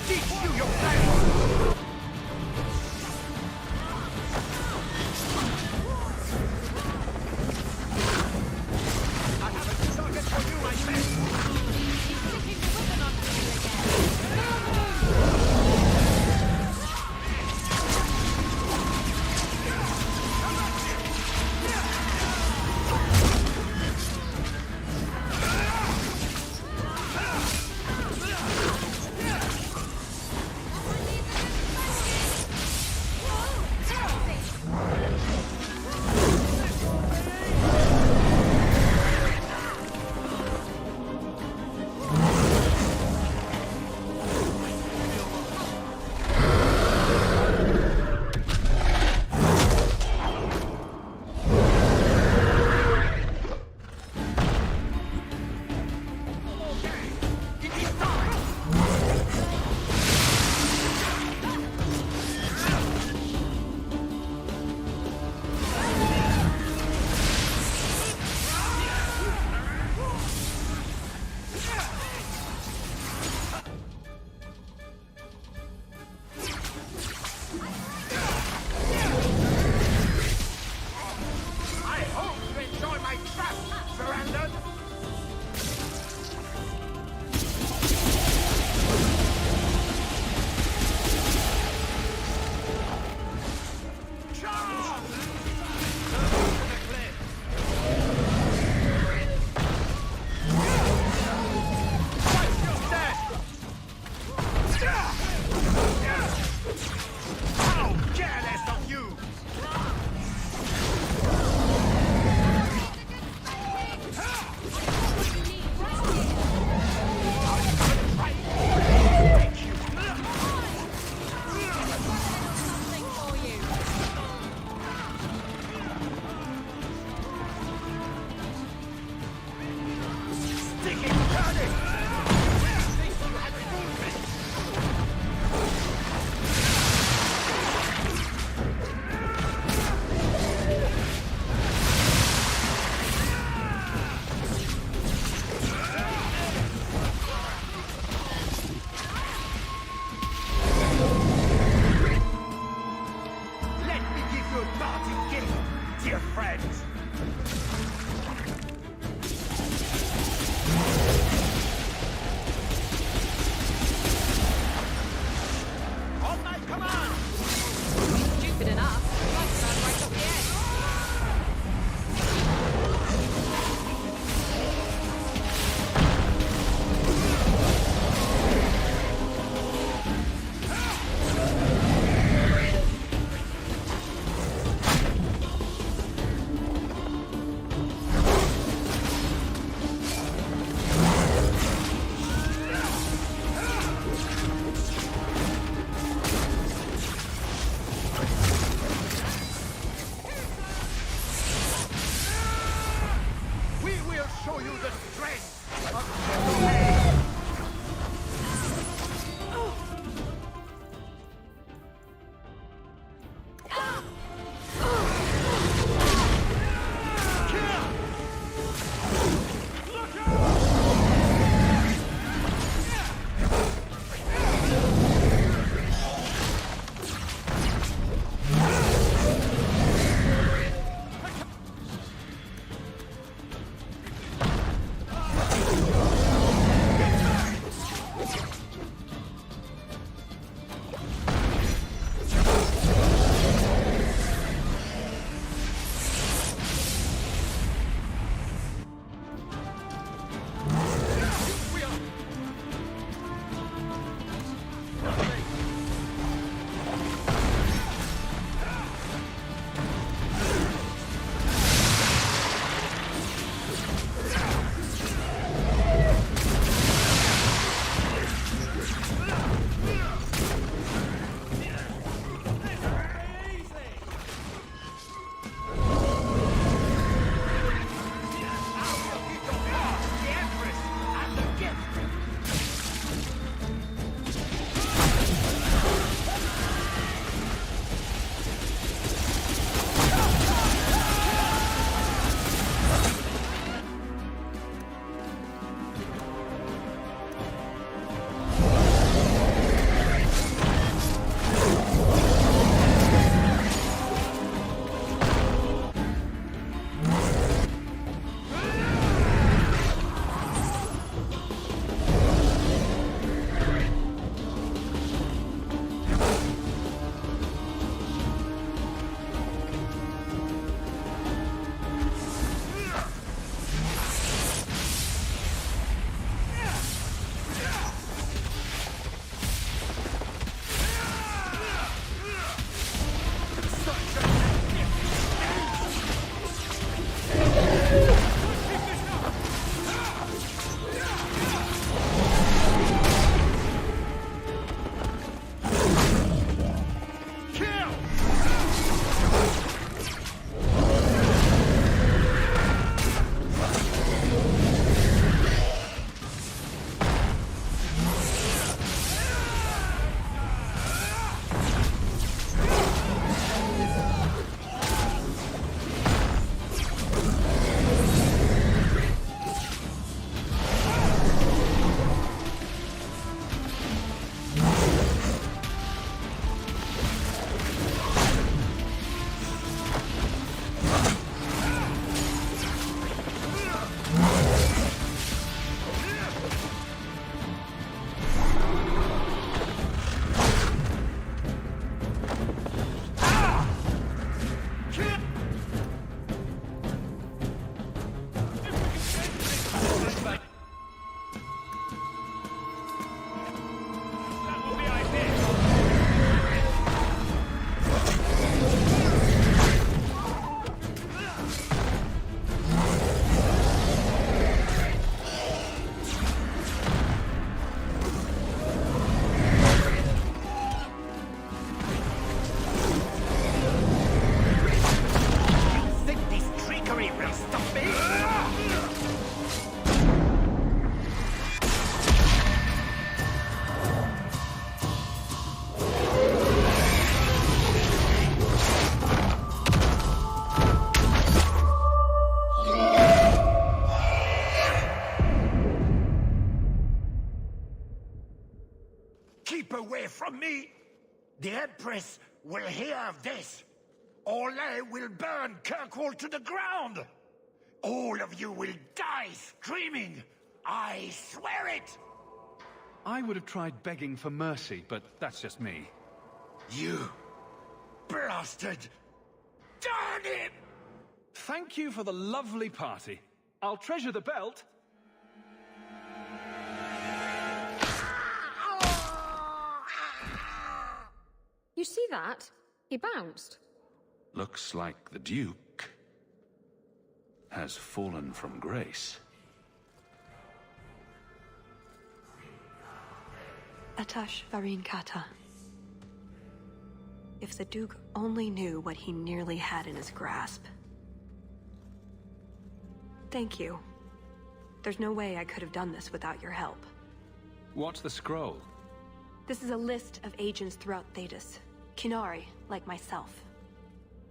teach you your plan! I have a target for you, my friend! me, the Empress will hear of this. Orlais will burn Kirkwall to the ground. All of you will die screaming. I swear it! I would have tried begging for mercy, but that's just me. You blasted! Darn him! Thank you for the lovely party. I'll treasure the belt. You see that? He bounced. Looks like the Duke has fallen from grace. Atash Varin Kata. If the Duke only knew what he nearly had in his grasp. Thank you. There's no way I could have done this without your help. What's the scroll? This is a list of agents throughout Thedas. Qunari, like myself.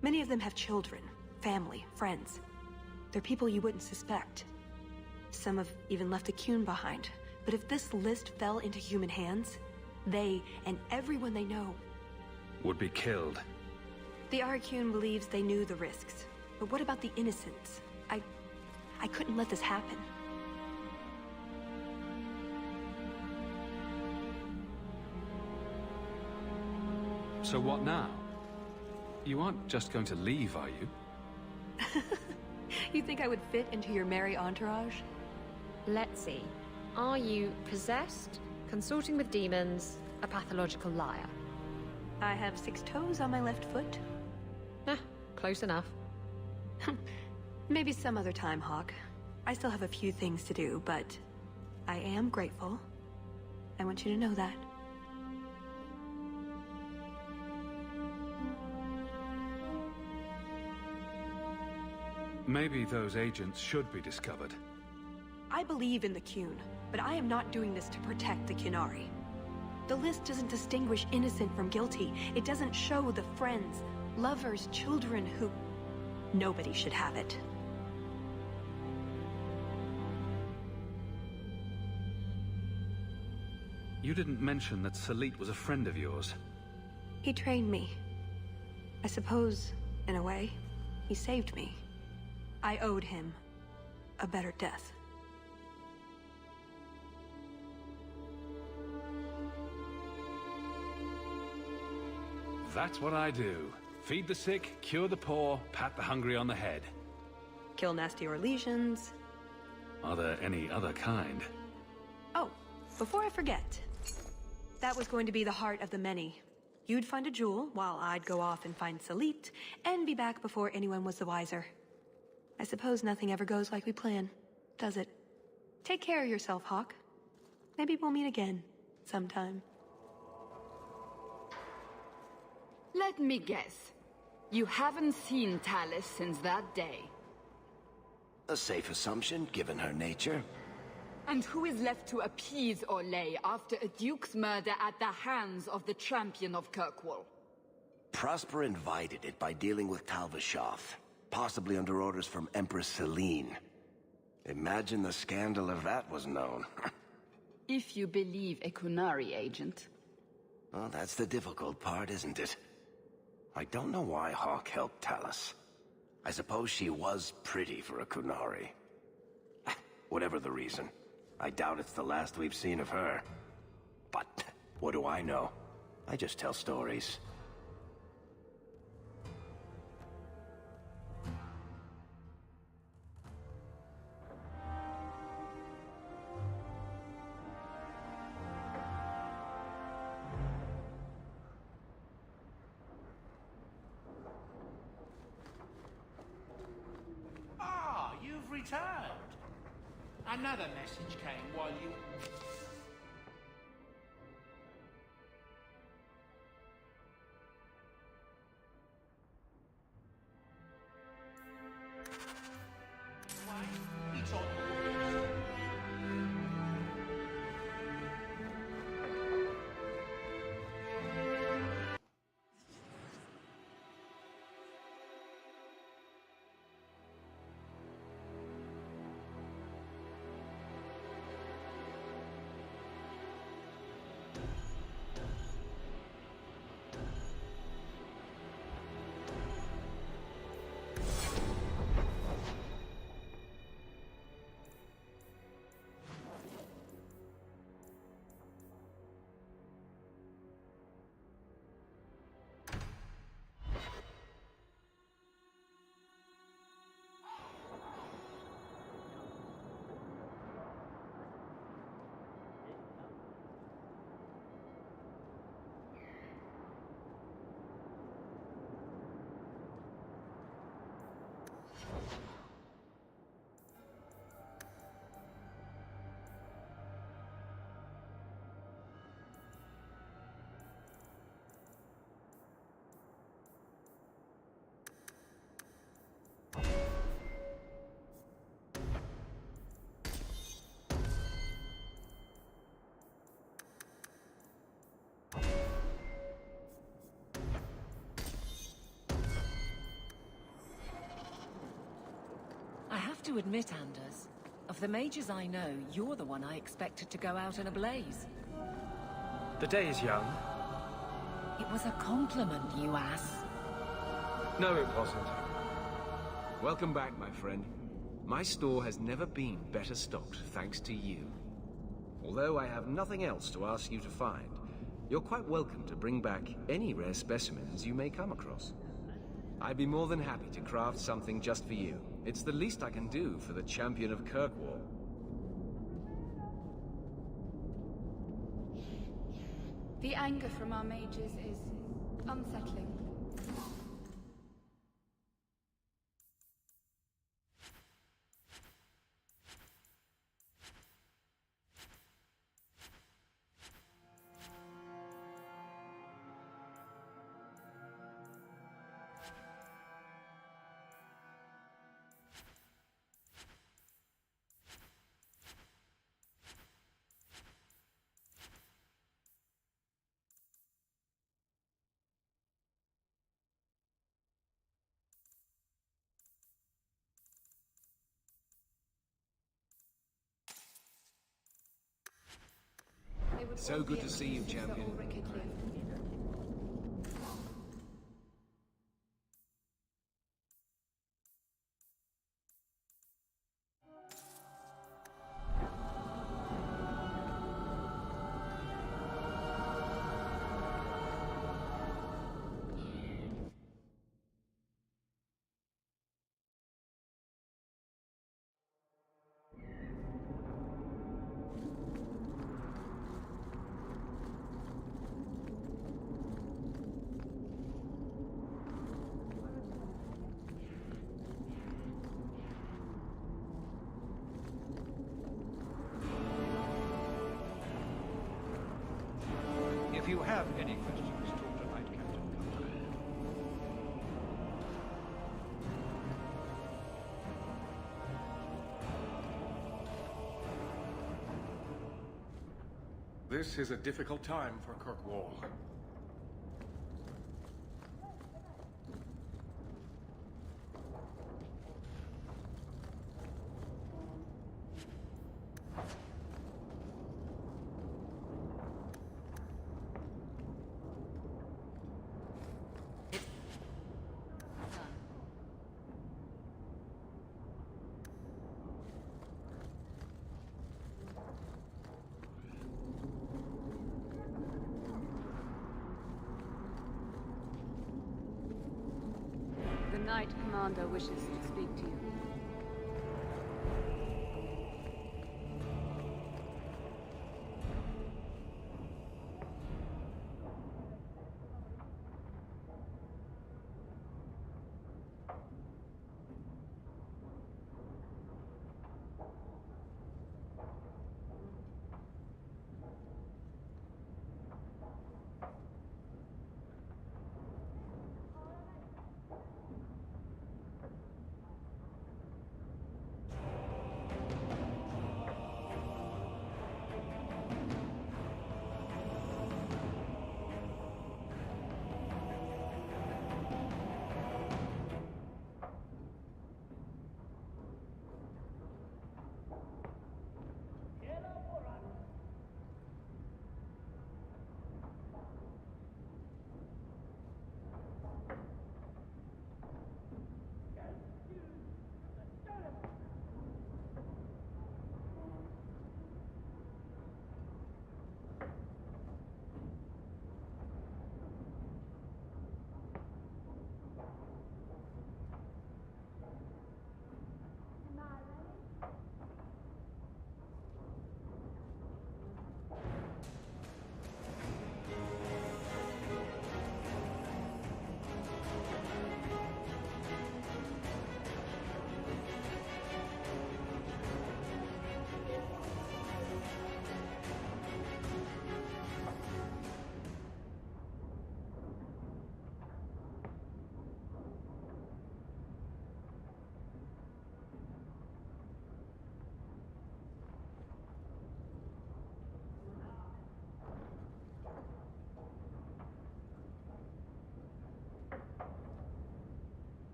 Many of them have children, family, friends. They're people you wouldn't suspect. Some have even left a Qun behind. But if this list fell into human hands, they and everyone they know would be killed. The Arcune believes they knew the risks. But what about the innocents? I couldn't let this happen. So what now? You aren't just going to leave, are you? You think I would fit into your merry entourage? Let's see. Are you possessed, consorting with demons, a pathological liar? I have 6 toes on my left foot. Close enough. Maybe some other time, Hawk. I still have a few things to do, but I am grateful. I want you to know that. Maybe those agents should be discovered. I believe in the Qun, but I am not doing this to protect the Qunari. The list doesn't distinguish innocent from guilty. It doesn't show the friends, lovers, children who... Nobody should have it. You didn't mention that Salit was a friend of yours. He trained me. I suppose, in a way, he saved me. I owed him a better death. That's what I do. Feed the sick, cure the poor, pat the hungry on the head. Kill nasty Orlesians. Are there any other kind? Oh, before I forget. That was going to be the heart of the many. You'd find a jewel, while I'd go off and find Salit, and be back before anyone was the wiser. I suppose nothing ever goes like we plan, does it? Take care of yourself, Hawk. Maybe we'll meet again, sometime. Let me guess. You haven't seen Tallis since that day. A safe assumption, given her nature. And who is left to appease Orlais after a Duke's murder at the hands of the champion of Kirkwall? Prosper invited it by dealing with Tal Vashoth, possibly under orders from Empress Celine. Imagine the scandal if that was known. If you believe a Qunari agent. Well, that's the difficult part, isn't it? I don't know why Hawk helped Tallis. I suppose she was pretty for a Qunari. Whatever the reason, I doubt it's the last we've seen of her. But what do I know? I just tell stories. Returned. Another message came while you... It's on your list. have to admit, Anders, of the mages I know, you're the one I expected to go out in a blaze. The day is young. It was a compliment, you ass. No, it wasn't. Welcome back, my friend. My store has never been better stocked, thanks to you. Although I have nothing else to ask you to find, you're quite welcome to bring back any rare specimens you may come across. I'd be more than happy to craft something just for you. It's the least I can do for the champion of Kirkwall. The anger from our mages is unsettling. So good to see you, champion. If you have any questions, talk to Knight Captain Gunnar. This is a difficult time for Kirkwall. The Knight Commander wishes to speak to you.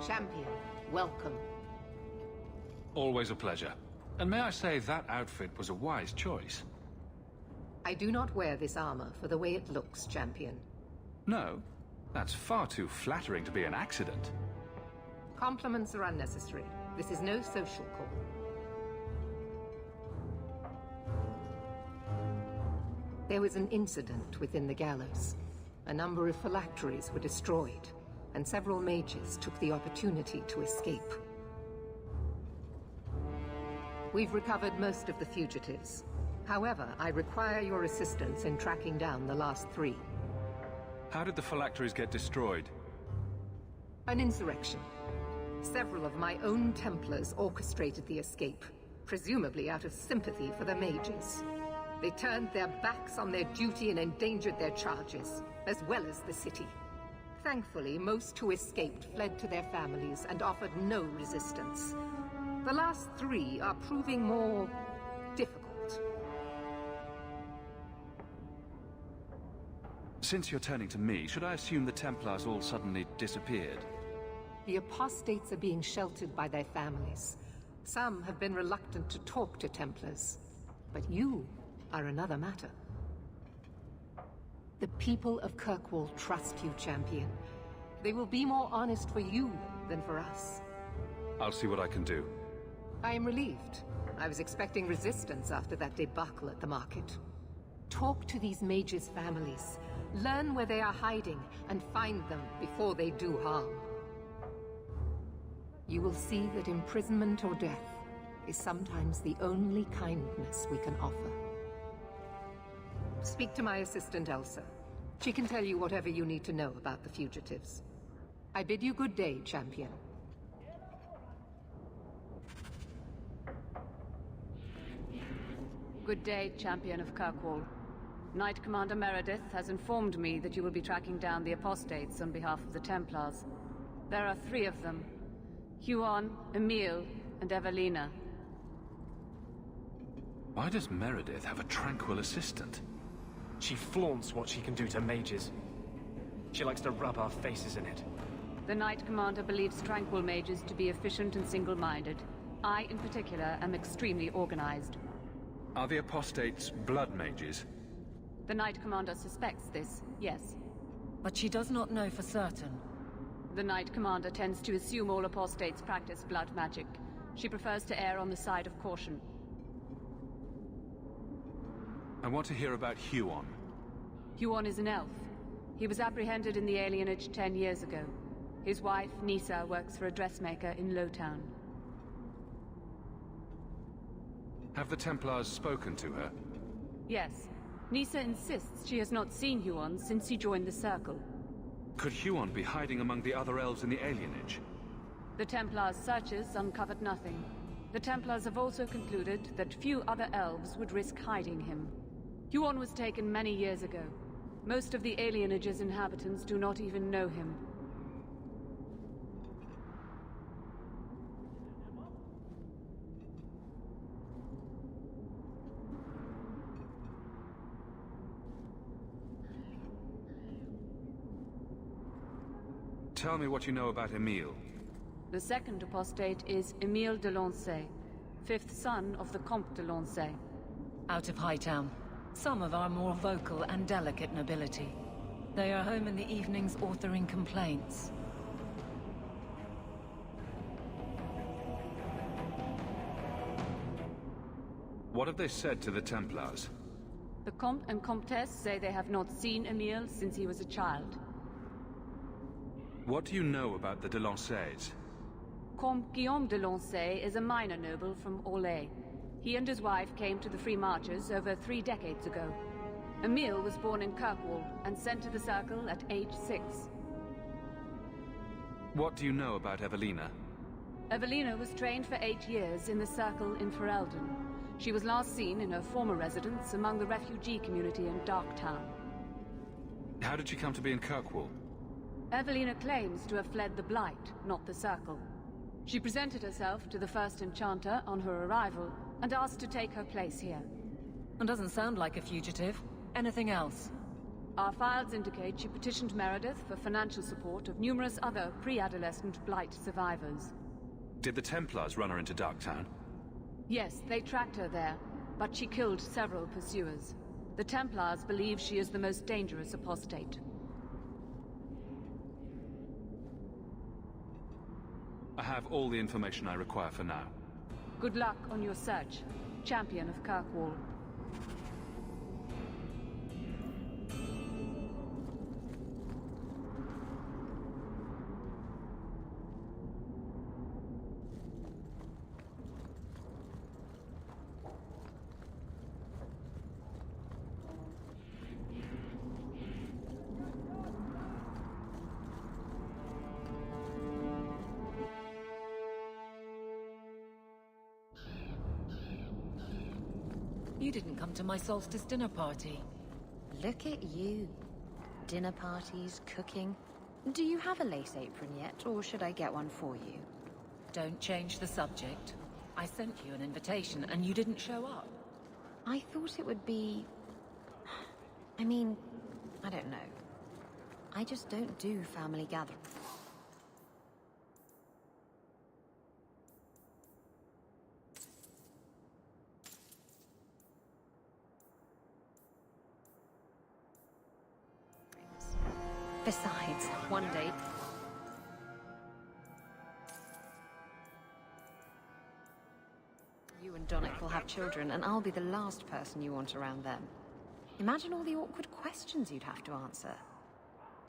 Champion, welcome. Always a pleasure. And may I say that outfit was a wise choice. I do not wear this armor for the way it looks, Champion. No, that's far too flattering to be an accident. Compliments are unnecessary. This is no social call. There was an incident within the gallows. A number of phylacteries were destroyed, and several mages took the opportunity to escape. We've recovered most of the fugitives. However, I require your assistance in tracking down the last 3. How did the phylacteries get destroyed? An insurrection. Several of my own Templars orchestrated the escape, presumably out of sympathy for the mages. They turned their backs on their duty and endangered their charges, as well as the city. Thankfully, most who escaped fled to their families and offered no resistance. The last 3 are proving more difficult. Since you're turning to me, should I assume the Templars all suddenly disappeared? The apostates are being sheltered by their families. Some have been reluctant to talk to Templars. But you are another matter. The people of Kirkwall trust you, Champion. They will be more honest for you than for us. I'll see what I can do. I am relieved. I was expecting resistance after that debacle at the market. Talk to these mages' families. Learn where they are hiding and find them before they do harm. You will see that imprisonment or death is sometimes the only kindness we can offer. Speak to my assistant, Elsa. She can tell you whatever you need to know about the fugitives. I bid you good day, Champion. Good day, Champion of Kirkwall. Knight Commander Meredith has informed me that you will be tracking down the apostates on behalf of the Templars. There are 3 of them. Huon, Emile, and Evelina. Why does Meredith have a tranquil assistant? She flaunts what she can do to mages. She likes to rub our faces in it. The Knight Commander believes tranquil mages to be efficient and single-minded. I, in particular, am extremely organized. Are the apostates blood mages? The Knight Commander suspects this, yes. But she does not know for certain. The Knight Commander tends to assume all apostates practice blood magic. She prefers to err on the side of caution. I want to hear about Huon. Huon is an elf. He was apprehended in the alienage 10 years ago. His wife, Nisa, works for a dressmaker in Lowtown. Have the Templars spoken to her? Yes. Nisa insists she has not seen Huon since he joined the Circle. Could Huon be hiding among the other elves in the alienage? The Templars' searches uncovered nothing. The Templars have also concluded that few other elves would risk hiding him. Huon was taken many years ago. Most of the alienage's inhabitants do not even know him. Tell me what you know about Emile. The second apostate is Emile de Lancey, 5th son of the Comte de Lancey. Out of Hightown. Some of our more vocal and delicate nobility. They are home in the evenings authoring complaints. What have they said to the Templars? The Comte and Comtesse say they have not seen Emile since he was a child. What do you know about the de Lanceys? Comte Guillaume de Lancey is a minor noble from Orlais. He and his wife came to the Free Marches over 3 decades ago. Emile was born in Kirkwall and sent to the Circle at age 6. What do you know about Evelina? Evelina was trained for 8 years in the Circle in Ferelden. She was last seen in her former residence among the refugee community in Darktown. How did she come to be in Kirkwall? Evelina claims to have fled the Blight, not the Circle. She presented herself to the First Enchanter on her arrival and asked to take her place here. And doesn't sound like a fugitive. Anything else? Our files indicate she petitioned Meredith for financial support of numerous other pre-adolescent Blight survivors. Did the Templars run her into Darktown? Yes, they tracked her there, but she killed several pursuers. The Templars believe she is the most dangerous apostate. I have all the information I require for now. Good luck on your search, Champion of Kirkwall. You didn't come to my solstice dinner party. Look at you. Dinner parties, cooking. Do you have a lace apron yet, or should I get one for you? Don't change the subject. I sent you an invitation and you didn't show up. I thought it would be... I mean, I don't know. I just don't do family gatherings. Besides, one day... You and Donnick will have children, and I'll be the last person you want around them. Imagine all the awkward questions you'd have to answer.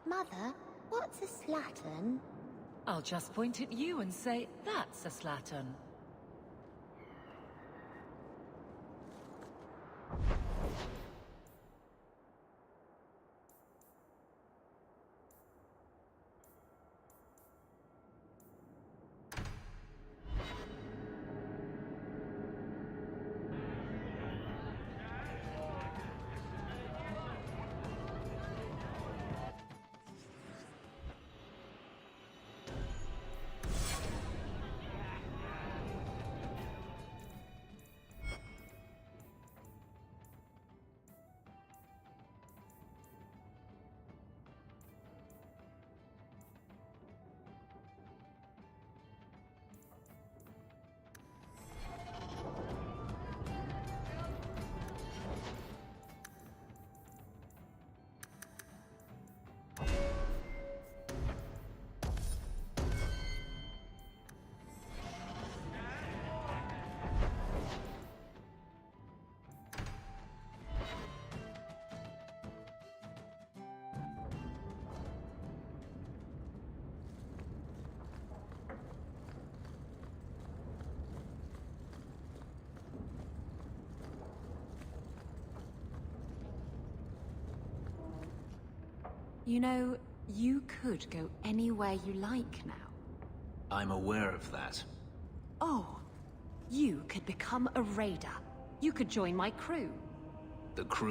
Mother, what's a slattern? I'll just point at you and say, that's a slattern. You know, you could go anywhere you like now. I'm aware of that. Oh, you could become a raider. You could join my crew. The crew